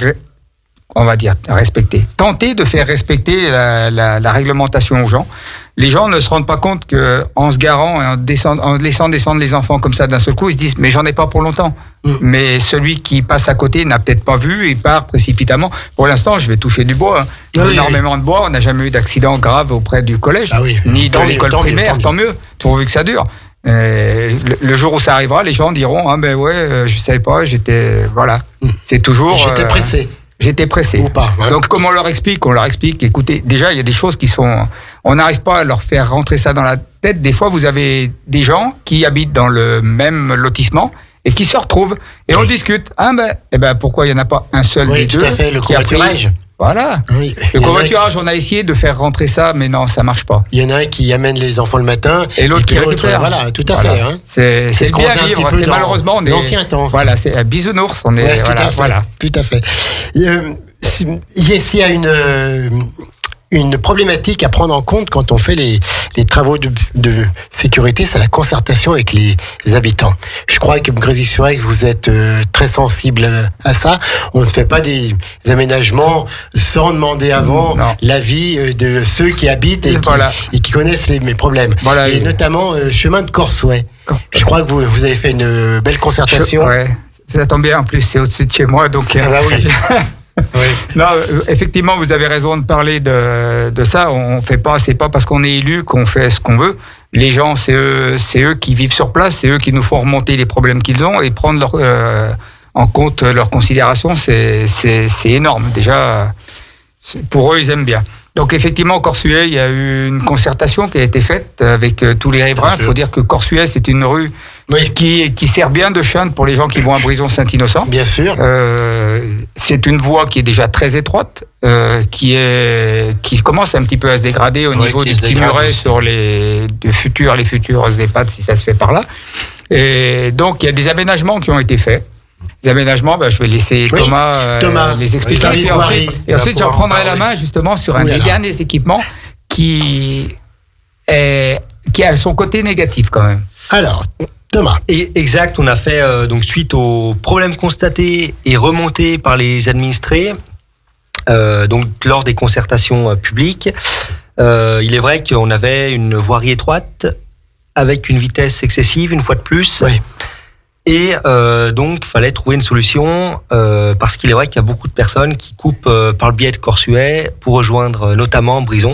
on va dire, respecter. Tenter de faire respecter la réglementation aux gens. Les gens ne se rendent pas compte qu'en se garant et en laissant descendre les enfants comme ça d'un seul coup, ils se disent « mais j'en ai pas pour longtemps ». Mais celui qui passe à côté n'a peut-être pas vu, il part précipitamment. Pour l'instant, je vais toucher du bois. Énormément de bois, on n'a jamais eu d'accident grave auprès du collège, ni dans l'école primaire, tant mieux, pourvu que ça dure. Le jour où ça arrivera, les gens diront « ah ben ouais, je savais pas, j'étais... » Voilà, c'est toujours... J'étais pressé. J'étais pressé. Ou pas. Hein. Donc, comment on leur explique ? On leur explique, écoutez, déjà, il y a des choses qui sont... On n'arrive pas à leur faire rentrer ça dans la tête. Des fois, vous avez des gens qui habitent dans le même lotissement et qui se retrouvent. Et on discute. Ah pourquoi il n'y en a pas un seul des deux ? Oui, tout à fait, le covoiturage. Voilà. Oui. Le covoiturage, on a essayé de faire rentrer ça, mais non, ça marche pas. Il y en a un qui amène les enfants le matin et l'autre qui récupère. Voilà, tout à fait. Hein. C'est ce qu'on faisait un petit peu malheureusement l'ancien temps. Voilà, c'est un bisounours. On est tout à fait. S'il y a une problématique à prendre en compte quand on fait les travaux de sécurité, c'est la concertation avec les habitants. Je crois que Grésy-sur-Aix, vous êtes très sensible à ça. On ne fait pas des aménagements sans demander avant l'avis de ceux qui habitent et qui connaissent mes problèmes. Voilà, et notamment chemin de Corsouet. Je crois que vous avez fait une belle concertation. Ouais, ça tombe bien. En plus, c'est au-dessus de chez moi, donc. Ah bah oui. Oui. Non, effectivement, vous avez raison de parler de ça. On fait pas, c'est pas parce qu'on est élu qu'on fait ce qu'on veut. Les gens, c'est eux qui vivent sur place, c'est eux qui nous font remonter les problèmes qu'ils ont et prendre en compte leurs considérations. C'est énorme. Déjà, pour eux, ils aiment bien. Donc effectivement, Corsuet, il y a eu une concertation qui a été faite avec tous les riverains. Il faut dire que Corsuet, c'est une rue qui sert bien de chaîne pour les gens qui vont à Brison-Saint-Innocent. Bien sûr. C'est une voie qui est déjà très étroite, qui commence un petit peu à se dégrader au niveau des petits murets sur les futurs EHPAD, si ça se fait par là. Et donc il y a des aménagements qui ont été faits. Les aménagements, je vais laisser Thomas les expliquer. Et ensuite, j'en prendrai la main justement sur un des derniers équipements qui a son côté négatif quand même. Alors, Thomas. Exact, on a fait donc suite aux problèmes constatés et remontés par les administrés, donc lors des concertations publiques. Il est vrai qu'on avait une voirie étroite avec une vitesse excessive, une fois de plus. Oui. Et donc, il fallait trouver une solution parce qu'il est vrai qu'il y a beaucoup de personnes qui coupent par le biais de Corsuet pour rejoindre notamment Brison.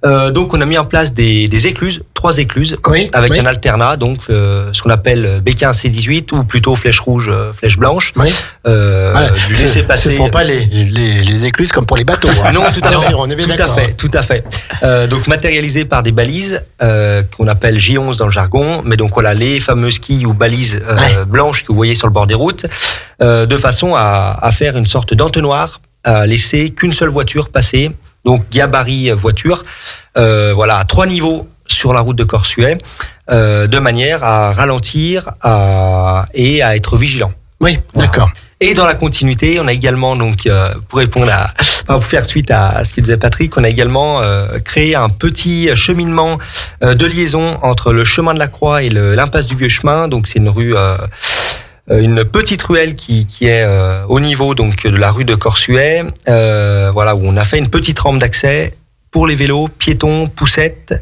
Donc, on a mis en place des écluses, 3 écluses, avec un alternat, donc ce qu'on appelle B15 C18 ou plutôt flèche rouge, flèche blanche. Oui. Du laisser-passer. Ce ne sont pas les écluses comme pour les bateaux. Hein. Non, tout à fait. On est bien d'accord. Tout à fait. Donc matérialisées par des balises qu'on appelle J11 dans le jargon, mais donc voilà les fameuses quilles ou balises blanches que vous voyez sur le bord des routes, de façon à faire une sorte d'entonnoir, à laisser qu'une seule voiture passer. Donc gabarit voiture, à 3 niveaux sur la route de Corsuet, de manière à ralentir et à être vigilant. Oui, d'accord. Et dans la continuité, on a également, donc, pour faire suite à ce que disait Patrick, on a également créé un petit cheminement de liaison entre le chemin de la Croix et l'impasse du Vieux Chemin. Donc c'est une rue, une petite ruelle qui est au niveau donc de la rue de Corsuet, où on a fait une petite rampe d'accès pour les vélos, piétons, poussettes,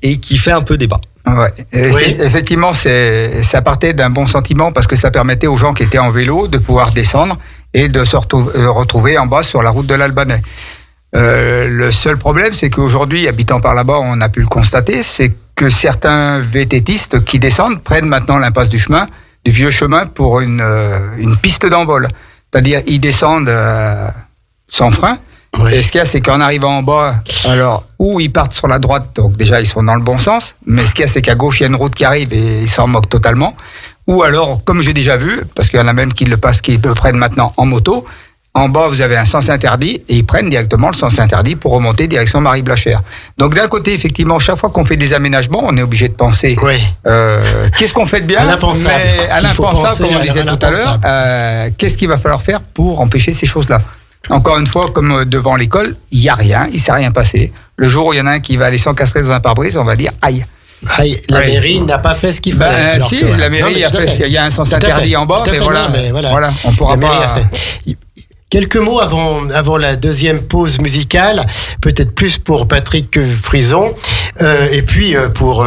et qui fait un peu débat. Ouais. Effectivement, ça partait d'un bon sentiment parce que ça permettait aux gens qui étaient en vélo de pouvoir descendre et de se retrouver en bas sur la route de l'Albanais. Le seul problème, c'est qu'aujourd'hui, habitant par là-bas, on a pu le constater, c'est que certains VTTistes qui descendent prennent maintenant l'impasse du Vieux Chemin pour une piste d'envol. C'est-à-dire, ils descendent sans frein Et ce qu'il y a, c'est qu'en arrivant en bas, alors, où ils partent sur la droite, donc déjà, ils sont dans le bon sens, mais ce qu'il y a, c'est qu'à gauche, il y a une route qui arrive et ils s'en moquent totalement. Ou alors, comme j'ai déjà vu, parce qu'il y en a même qui le prennent maintenant en moto, en bas, vous avez un sens interdit et ils prennent directement le sens interdit pour remonter direction Marie-Blachère. Donc d'un côté, effectivement, chaque fois qu'on fait des aménagements, on est obligé de penser qu'est-ce qu'on fait de bien, à l'impensable, comme on disait tout à l'heure, qu'est-ce qu'il va falloir faire pour empêcher ces choses-là. Encore une fois, comme devant l'école, il n'y a rien, il ne s'est rien passé. Le jour où il y en a un qui va aller s'encastrer dans un pare-brise, on va dire aïe. La mairie n'a pas fait ce qu'il fallait. Si, la mairie a fait ce qu'il y a un sens interdit en bas, mais voilà, on ne pourra pas... Quelques mots avant la deuxième pause musicale, peut-être plus pour Patrick Frison, et puis pour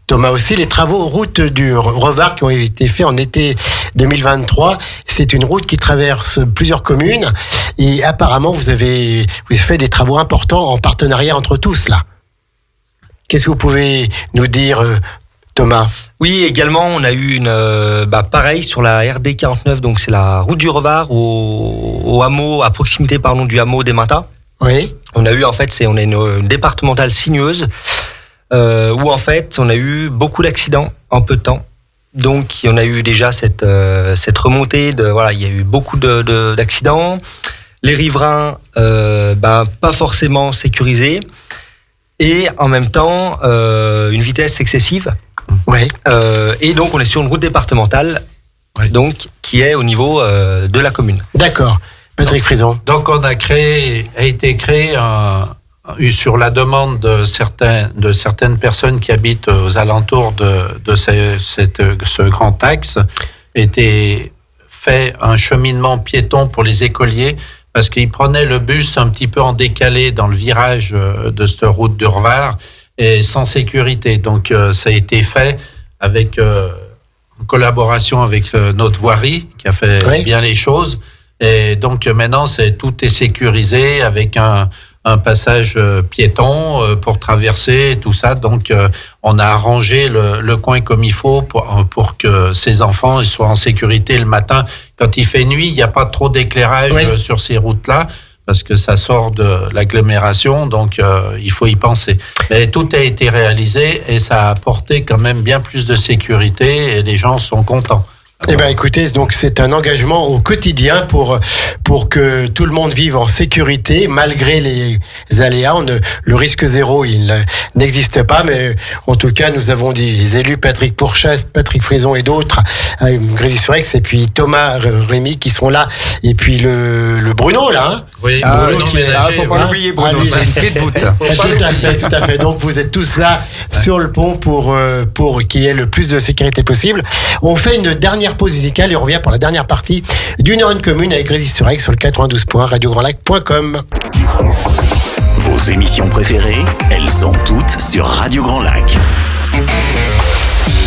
Thomas aussi. Les travaux route du Revard qui ont été faits en été 2023, c'est une route qui traverse plusieurs communes, et apparemment vous avez fait des travaux importants en partenariat entre tous là. Qu'est-ce que vous pouvez nous dire, Thomas? Oui, également, on a eu pareil sur la RD 49, donc c'est la route du Revard au hameau, à proximité, du hameau des Matas. Oui. On a eu, en fait, on a une départementale sinueuse, où, en fait, on a eu beaucoup d'accidents en peu de temps. Donc, on a eu déjà cette remontée il y a eu beaucoup d'accidents. Les riverains, pas forcément sécurisés. Et en même temps, une vitesse excessive. Ouais. Et donc, on est sur une route départementale, donc qui est au niveau de la commune. D'accord. Patrick Frison. Donc, a été créé sur la demande de certaines personnes qui habitent aux alentours de ce grand axe, était fait un cheminement piéton pour les écoliers, parce qu'ils prenaient le bus un petit peu en décalé dans le virage de cette route du Revard et sans sécurité. Donc, ça a été fait avec en collaboration avec notre voirie qui a fait bien les choses. Et donc, maintenant, tout est sécurisé avec un passage piéton pour traverser tout ça. Donc, on a arrangé le coin comme il faut pour que ces enfants ils soient en sécurité le matin. Quand il fait nuit, il n'y a pas trop d'éclairage sur ces routes-là parce que ça sort de l'agglomération, donc il faut y penser. Mais tout a été réalisé et ça a apporté quand même bien plus de sécurité et les gens sont contents. Eh ben, écoutez, donc c'est un engagement au quotidien pour que tout le monde vive en sécurité malgré les aléas. Le risque zéro, il n'existe pas, mais en tout cas, nous avons dit les élus Patrick Pourchasse, Patrick Frison et d'autres, Grésy-sur-Aix, et puis Thomas Rémy qui sont là, et puis le Bruno là. Hein. Oui, Bruno qui faut pas l'oublier, Bruno. Tout à fait. Donc vous êtes tous là sur le pont pour qu'il y ait le plus de sécurité possible. On fait une dernière pause musicale et on revient pour la dernière partie d'une heure une commune avec Grésy-sur-Aix sur le 92 points, radiograndlac.com. Vos émissions préférées, elles sont toutes sur Radio Grand Lac.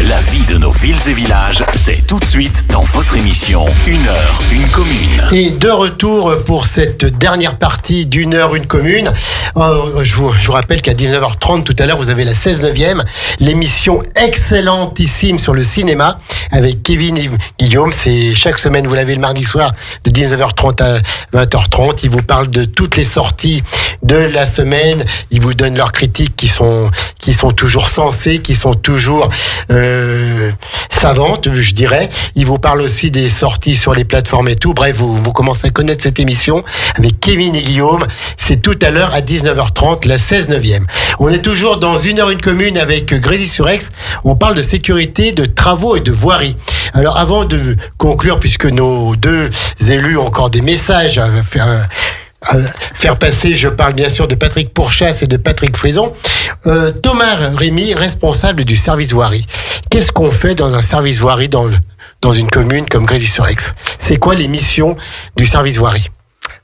La vie de nos villes et villages, c'est tout de suite dans votre émission Une heure, une commune. Et de retour pour cette dernière partie d'une heure, une commune. Je vous rappelle qu'à 19h30 tout à l'heure, vous avez la 16e, l'émission excellentissime sur le cinéma avec Kevin et Guillaume. C'est chaque semaine, vous l'avez le mardi soir de 19h30 à 20h30. Ils vous parlent de toutes les sorties de la semaine. Ils vous donnent leurs critiques qui sont toujours sensées, qui sont toujours savantes, je dirais. Ils vous parlent aussi des sorties sur les plateformes et tout. Bref, vous commencez à connaître cette émission avec Kevin et Guillaume. C'est tout à l'heure à 19h30, la 16e. On est toujours dans une heure une commune avec Grésy-sur-Aix. On parle de sécurité, de travaux et de voirie. Alors avant de conclure, puisque nos deux élus ont encore des messages à faire passer, je parle bien sûr de Patrick Pourchasse et de Patrick Frison. Thomas Rémy, responsable du service voirie. Qu'est-ce qu'on fait dans un service voirie dans une commune comme Grésy-sur-Aix? C'est quoi les missions du service voirie?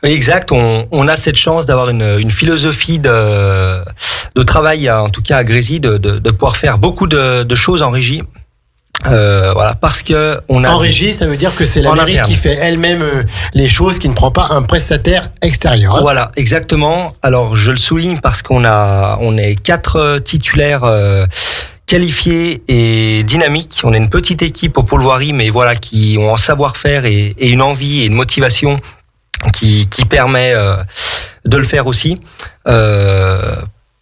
Exact, on a cette chance d'avoir une philosophie de travail, en tout cas à Grésy, de pouvoir faire beaucoup de choses en régie. Parce que on a en régie, ça veut dire que c'est la mairie qui fait elle-même les choses, qui ne prend pas un prestataire extérieur. Hein. Voilà, exactement. Alors je le souligne parce on est 4 titulaires qualifiés et dynamiques. On est une petite équipe au pôle voirie, mais voilà, qui ont un savoir-faire et une envie et une motivation qui permet de le faire aussi.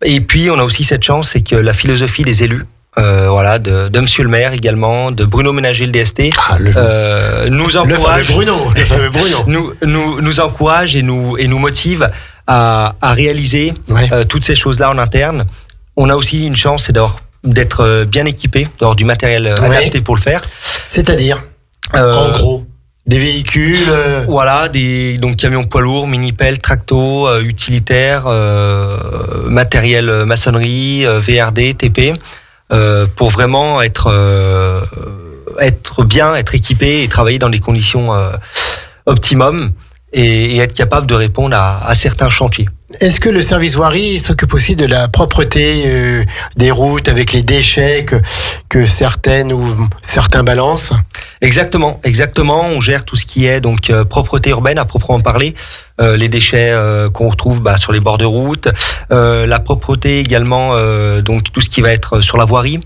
Et puis on a aussi cette chance, c'est que la philosophie des élus, voilà, de Monsieur le maire également, de Bruno Ménager, le DST, nous encourage. Le fameux Bruno. nous encourage et nous motive à réaliser toutes ces choses-là en interne. On a aussi une chance, c'est d'être bien équipé, d'avoir du matériel adapté pour le faire. C'est-à-dire, en gros, des véhicules. Voilà, donc camions poids lourds, mini-pelles, tractos, utilitaires, matériel maçonnerie, VRD, TP, pour vraiment être équipé et travailler dans des conditions optimum et être capable de répondre à certains chantiers. Est-ce que le service voirie s'occupe aussi de la propreté des routes avec les déchets que certaines ou certains balancent? Exactement. On gère tout ce qui est donc propreté urbaine à proprement parler, les déchets qu'on retrouve sur les bords de route, la propreté également, donc tout ce qui va être sur la voirie,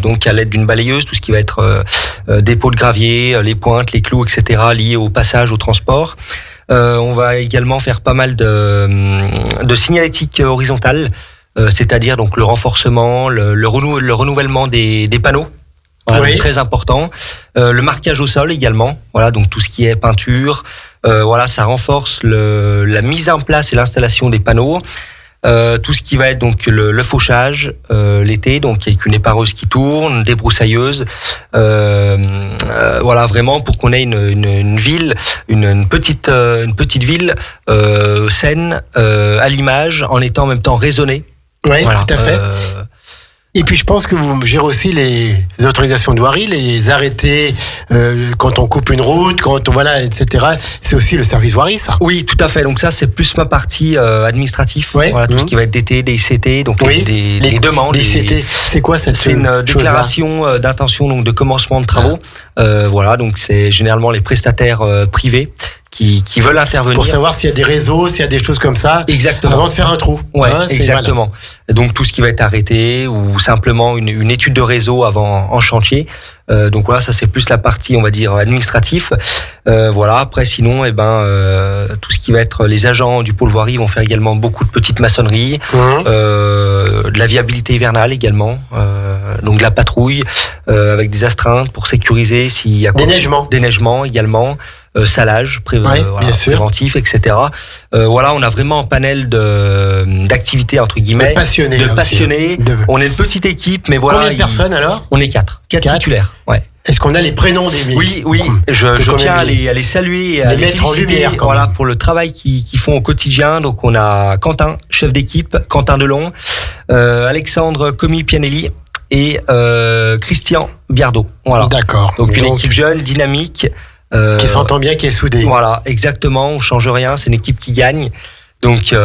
donc à l'aide d'une balayeuse, tout ce qui va être dépôt de gravier, les pointes, les clous, etc. liés au passage, au transport. On va également faire pas mal de signalétique horizontale, c'est-à-dire donc le renforcement, le renouvellement des panneaux. Voilà, très important. Le marquage au sol également. Voilà, donc tout ce qui est peinture. Voilà, ça renforce la mise en place et l'installation des panneaux. Tout ce qui va être donc le fauchage l'été, donc avec une épareuse qui tourne, des broussailleuses. Voilà, vraiment pour qu'on ait une ville, une petite ville saine, à l'image, en étant en même temps raisonnée. Oui, voilà, tout à fait. Et puis je pense que vous gérez aussi les autorisations de voirie, les arrêtés quand on coupe une route, etc. C'est aussi le service voirie, ça. Oui, tout à fait. Donc ça, c'est plus ma partie administrative. Voilà, tout ce qui va être DT, DICT, donc les demandes. DICT, c'est quoi cette chose-là? C'est une déclaration d'intention, donc de commencement de travaux. Voilà, donc c'est généralement les prestataires privés qui veulent intervenir. Pour savoir s'il y a des réseaux, s'il y a des choses comme ça. Exactement. Avant de faire un trou. Ouais, exactement. Donc tout ce qui va être arrêté ou simplement une étude de réseau en chantier. Donc voilà, ça c'est plus la partie, on va dire, administrative. Voilà. Après, sinon, tout ce qui va être les agents du pôle voirie vont faire également beaucoup de petites maçonneries, de la viabilité hivernale également, donc de la patrouille avec des astreintes pour sécuriser s'il y a déneigement également. Salage, préventif, etc. Voilà, on a vraiment un panel d'activités entre guillemets, de passionnés. On est une petite équipe, mais voilà. Combien de personnes alors? On est 4 titulaires. Ouais. Est-ce qu'on a les prénoms des Oui. Je tiens à les saluer et à les mettre en lumière. Voilà, pour le travail qu'ils font au quotidien. Donc on a Quentin, chef d'équipe, Quentin Delon, Alexandre Comi-Pianelli et Christian Biardot. Voilà. D'accord. Donc une équipe jeune, dynamique. Qui s'entend bien, qui est soudée. Voilà, exactement, on change rien, c'est une équipe qui gagne. Donc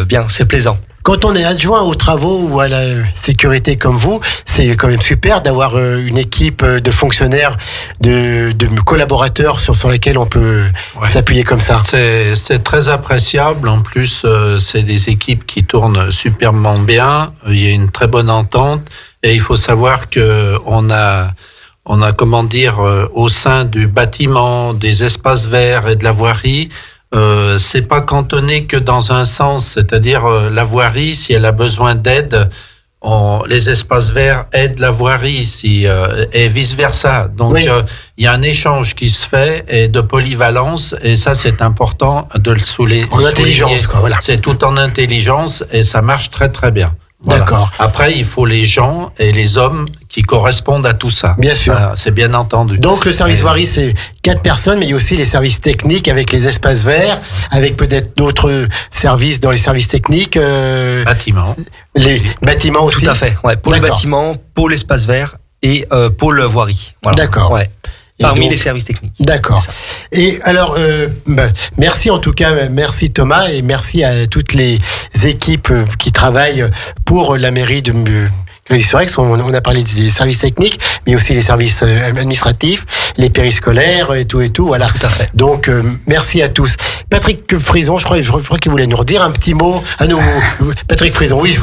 bien, c'est plaisant. Quand on est adjoint aux travaux ou à la sécurité comme vous, c'est quand même super d'avoir une équipe de fonctionnaires, de collaborateurs sur lesquels on peut s'appuyer comme ça. C'est très appréciable. En plus, c'est des équipes qui tournent superbement bien. Il y a une très bonne entente. Et il faut savoir que on a au sein du bâtiment, des espaces verts et de la voirie, c'est pas cantonné que dans un sens, c'est-à-dire la voirie, si elle a besoin d'aide, les espaces verts aident la voirie, et vice-versa. Donc, il y a un échange qui se fait et de polyvalence, et ça, c'est important de le souligner. En intelligence, quoi, voilà. C'est tout en intelligence et ça marche très, très bien. Voilà. D'accord. Après, il faut les gens et les hommes qui correspondent à tout ça. Bien sûr. C'est bien entendu. Donc, le service voirie, c'est 4 personnes, mais il y a aussi les services techniques avec les espaces verts, avec peut-être d'autres services dans les services techniques. Bâtiments. Les bâtiments aussi. Tout à fait. Ouais. Pour le bâtiment, pour l'espace vert et pour le voirie. Voilà. D'accord. Ouais. Parmi les services techniques. D'accord. Et alors, merci en tout cas, merci Thomas et merci à toutes les équipes qui travaillent pour la mairie de Grésy-sur-Aix. On a parlé des services techniques, mais aussi les services administratifs, les périscolaires et tout, voilà. Tout à fait. Donc, merci à tous. Patrick Frison, je crois qu'il voulait nous redire un petit mot à nous. Patrick Frison, oui,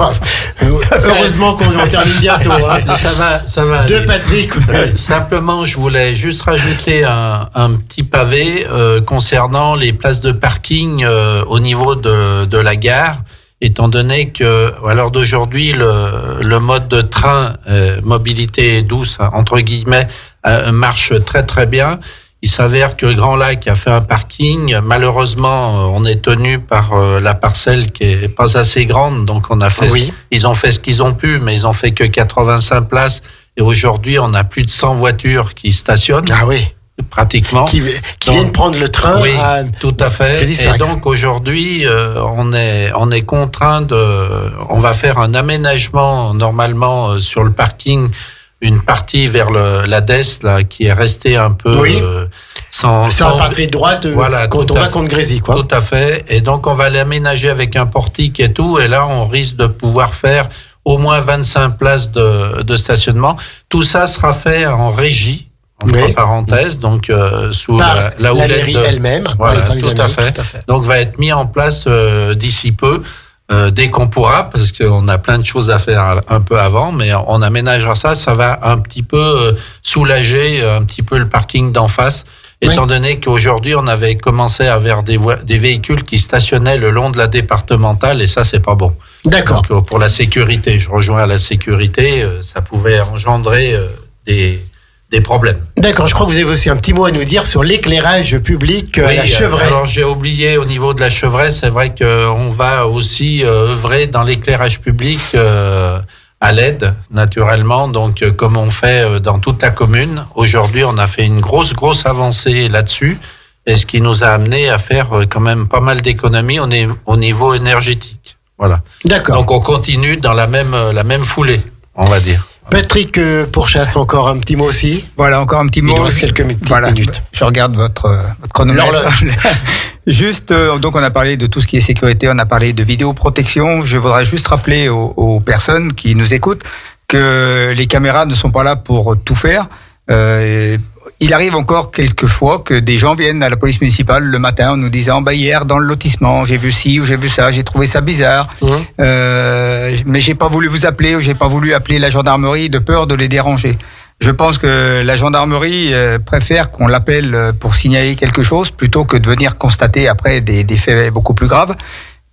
Heureusement qu'on termine bientôt. Hein. Ça va. De aller. Patrick. Simplement, je voulais juste rajouter un petit pavé concernant les places de parking au niveau de la gare, étant donné que à l'heure d'aujourd'hui, le mode de train mobilité douce, entre guillemets, marche très très bien. Il s'avère que Grand Lac a fait un parking. Malheureusement, on est tenu par la parcelle qui est pas assez grande, donc on a fait. Oui. Ils ont fait ce qu'ils ont pu, mais ils ont fait que 85 places. Et aujourd'hui, on a plus de 100 voitures qui stationnent. Ah oui. Pratiquement. Qui viennent prendre le train. Oui, tout à fait. Et donc aujourd'hui, on est contraint on va faire un aménagement normalement sur le parking. Une partie vers la DES là, qui est restée un peu sans la partie droite voilà, quand on va contre Grésy, quoi. Tout à fait. Et donc on va l'aménager avec un portique et tout. Et là, on risque de pouvoir faire au moins 25 places de stationnement. Tout ça sera fait en régie, entre parenthèses, donc sous par la houlette mairie elle-même, voilà, les services tout à fait. Donc va être mis en place d'ici peu. Dès qu'on pourra, parce qu'on a plein de choses à faire un peu avant, mais on aménagera ça va un petit peu soulager un petit peu le parking d'en face, étant donné qu'aujourd'hui on avait commencé à avoir des véhicules qui stationnaient le long de la départementale, et ça c'est pas bon. D'accord. Donc pour la sécurité, je rejoins la sécurité, ça pouvait engendrer des problèmes. D'accord, je crois que vous avez aussi un petit mot à nous dire sur l'éclairage public à la Chevraie. Alors j'ai oublié au niveau de la Chevraie, c'est vrai qu'on va aussi œuvrer dans l'éclairage public à LED, naturellement, donc comme on fait dans toute la commune. Aujourd'hui, on a fait une grosse avancée là-dessus, et ce qui nous a amené à faire quand même pas mal d'économies au niveau énergétique. Voilà. D'accord. Donc on continue dans la même foulée, on va dire. Patrick Pourchasse, encore un petit mot aussi. Voilà, encore un petit mot. Il nous reste quelques minutes. Je regarde votre chronomètre. L'horloge. Juste, donc on a parlé de tout ce qui est sécurité, on a parlé de vidéoprotection. Je voudrais juste rappeler aux personnes qui nous écoutent que les caméras ne sont pas là pour tout faire. Il arrive encore quelquefois que des gens viennent à la police municipale le matin en nous disant hier dans le lotissement j'ai vu ci ou j'ai vu ça, j'ai trouvé ça bizarre, mais j'ai pas voulu vous appeler ou j'ai pas voulu appeler la gendarmerie de peur de les déranger. Je pense que la gendarmerie préfère qu'on l'appelle pour signaler quelque chose plutôt que de venir constater après des faits beaucoup plus graves.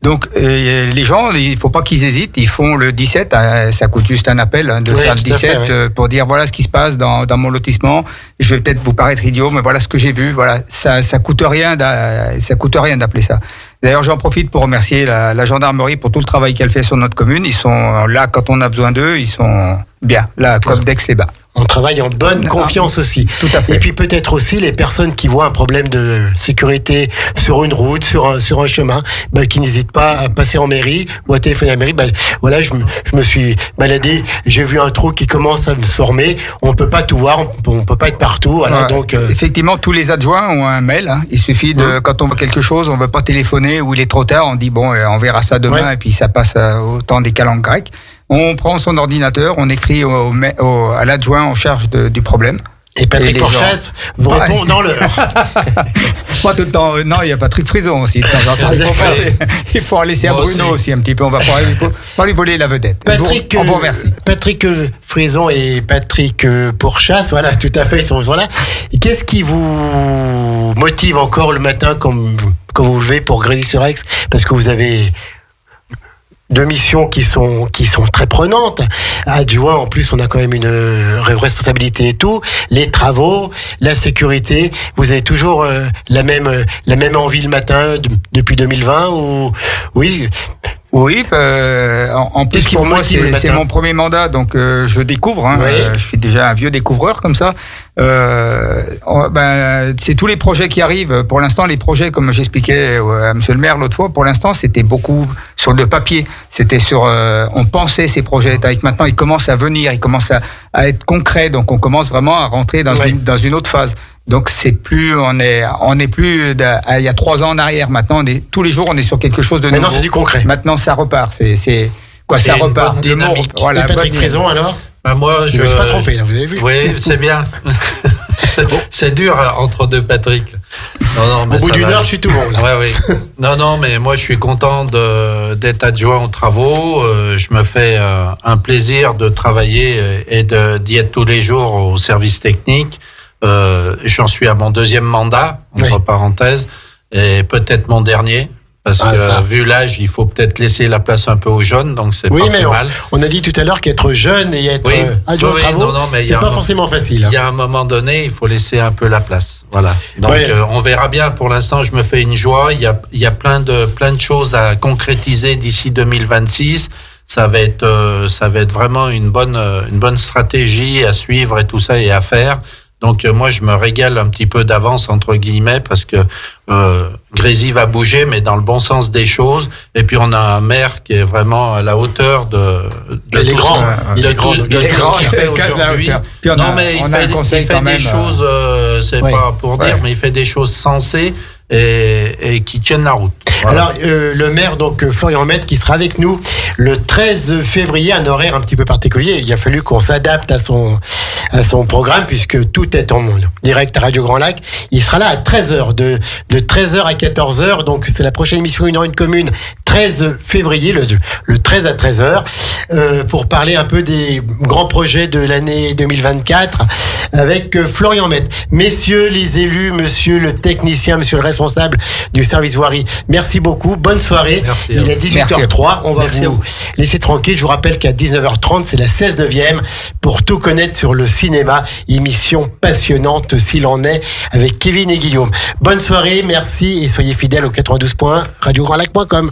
Donc les gens, il faut pas qu'ils hésitent, ils font le 17, ça coûte juste un appel de faire le 17 pour dire voilà ce qui se passe dans mon lotissement. Je vais peut-être vous paraître idiot, mais voilà ce que j'ai vu. Voilà, ça coûte rien d'appeler ça. D'ailleurs, j'en profite pour remercier la gendarmerie pour tout le travail qu'elle fait sur notre commune. Ils sont là quand on a besoin d'eux, ils sont bien là comme d'Aix-les-Bains. On travaille en bonne confiance aussi. Tout à fait. Et puis peut-être aussi les personnes qui voient un problème de sécurité sur une route, sur un chemin, qui n'hésitent pas à passer en mairie ou à téléphoner à la mairie. Voilà, je me suis baladé, j'ai vu un trou qui commence à se former. On peut pas tout voir, on peut pas être partout. Voilà, donc effectivement, tous les adjoints ont un mail. Il suffit de quand on voit quelque chose, on veut pas téléphoner ou il est trop tard, on dit on verra ça demain et puis ça passe au temps des calendes grecques. On prend son ordinateur, on écrit à l'adjoint en charge du problème. Et Patrick Pourchasse vous répond dans l'heure. Pas tout le temps. Non, il y a Patrick Frison aussi. De temps en temps, il faut en laisser à Bruno aussi un petit peu. On va pas lui voler la vedette. Patrick, on vous remercie. Patrick Frison et Patrick Pourchasse, voilà, tout à fait, ils sont là. Qu'est-ce qui vous motive encore le matin quand vous vous levez pour Grésy-sur-Aix? Parce que vous avez deux missions qui sont très prenantes. Adjoint, en plus, on a quand même une responsabilité et tout. Les travaux, la sécurité. Vous avez toujours la même envie le matin depuis 2020 ou oui. Oui, en plus pour moi c'est mon premier mandat, donc je découvre. Je suis déjà un vieux découvreur comme ça. C'est tous les projets qui arrivent. Pour l'instant, les projets, comme j'expliquais à Monsieur le maire l'autre fois, pour l'instant c'était beaucoup sur le papier. C'était sur, on pensait ces projets. Avec maintenant, ils commencent à venir, ils commencent à être concrets. Donc on commence vraiment à rentrer dans une autre phase. Donc c'est plus, on est plus il y a 3 ans en arrière. Maintenant, tous les jours on est sur quelque chose de nouveau. Maintenant c'est du concret. Maintenant ça repart. Ça repart. Dynamique. Voilà, et Patrick Frison alors. Moi je me suis pas trompé là, vous avez vu. Oui, c'est bien. C'est dur entre deux Patrick. Non, mais au bout d'une heure, je suis tout bon. Là. Ouais, oui. Non, mais moi, je suis content d'être adjoint aux travaux. Je me fais un plaisir de travailler et d'y être tous les jours au service technique. J'en suis à mon 2e mandat, entre parenthèses, et peut-être mon dernier. Parce que vu l'âge, il faut peut-être laisser la place un peu aux jeunes, donc c'est pas plus mal. On a dit tout à l'heure qu'être jeune et être adjoint aux travaux, c'est pas forcément facile. Il y a un moment donné, il faut laisser un peu la place. Voilà. Donc on verra bien. Pour l'instant, je me fais une joie. Il y a plein de choses à concrétiser d'ici 2026. Ça va être vraiment une bonne stratégie à suivre et tout ça et à faire. Donc moi je me régale un petit peu d'avance entre guillemets parce que Grésy va bouger mais dans le bon sens des choses et puis on a un maire qui est vraiment à la hauteur de il est grand, il est grand, ce qu'il fait aujourd'hui. Non mais il fait des choses c'est pas pour dire mais il fait des choses sensées et qui tiennent la route. Voilà. Alors le maire donc Florian Maître qui sera avec nous le 13 février, un horaire un petit peu particulier. Il a fallu qu'on s'adapte à son programme puisque tout est en direct à Radio Grand Lac. Il sera là à 13h, de 13h à 14h. Donc c'est la prochaine émission 1 heure 1 commune, 13 février, le 13 à 13h, pour parler un peu des grands projets de l'année 2024 avec Florian Maître. Messieurs les élus, monsieur le technicien, monsieur le responsable du service voirie, merci beaucoup. Bonne soirée. Merci. Il est 18h03. On va vous laisser tranquille. Je vous rappelle qu'à 19h30, c'est la 16e pour tout connaître sur le cinéma. Émission passionnante s'il en est avec Kevin et Guillaume. Bonne soirée, merci et soyez fidèles au 92.1 radiograndlac.com.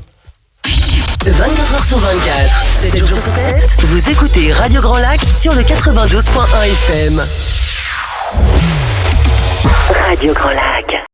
24h sur 24, 7 jours sur 7, vous écoutez Radio Grand Lac sur le 92.1 FM. Radio Grand Lac.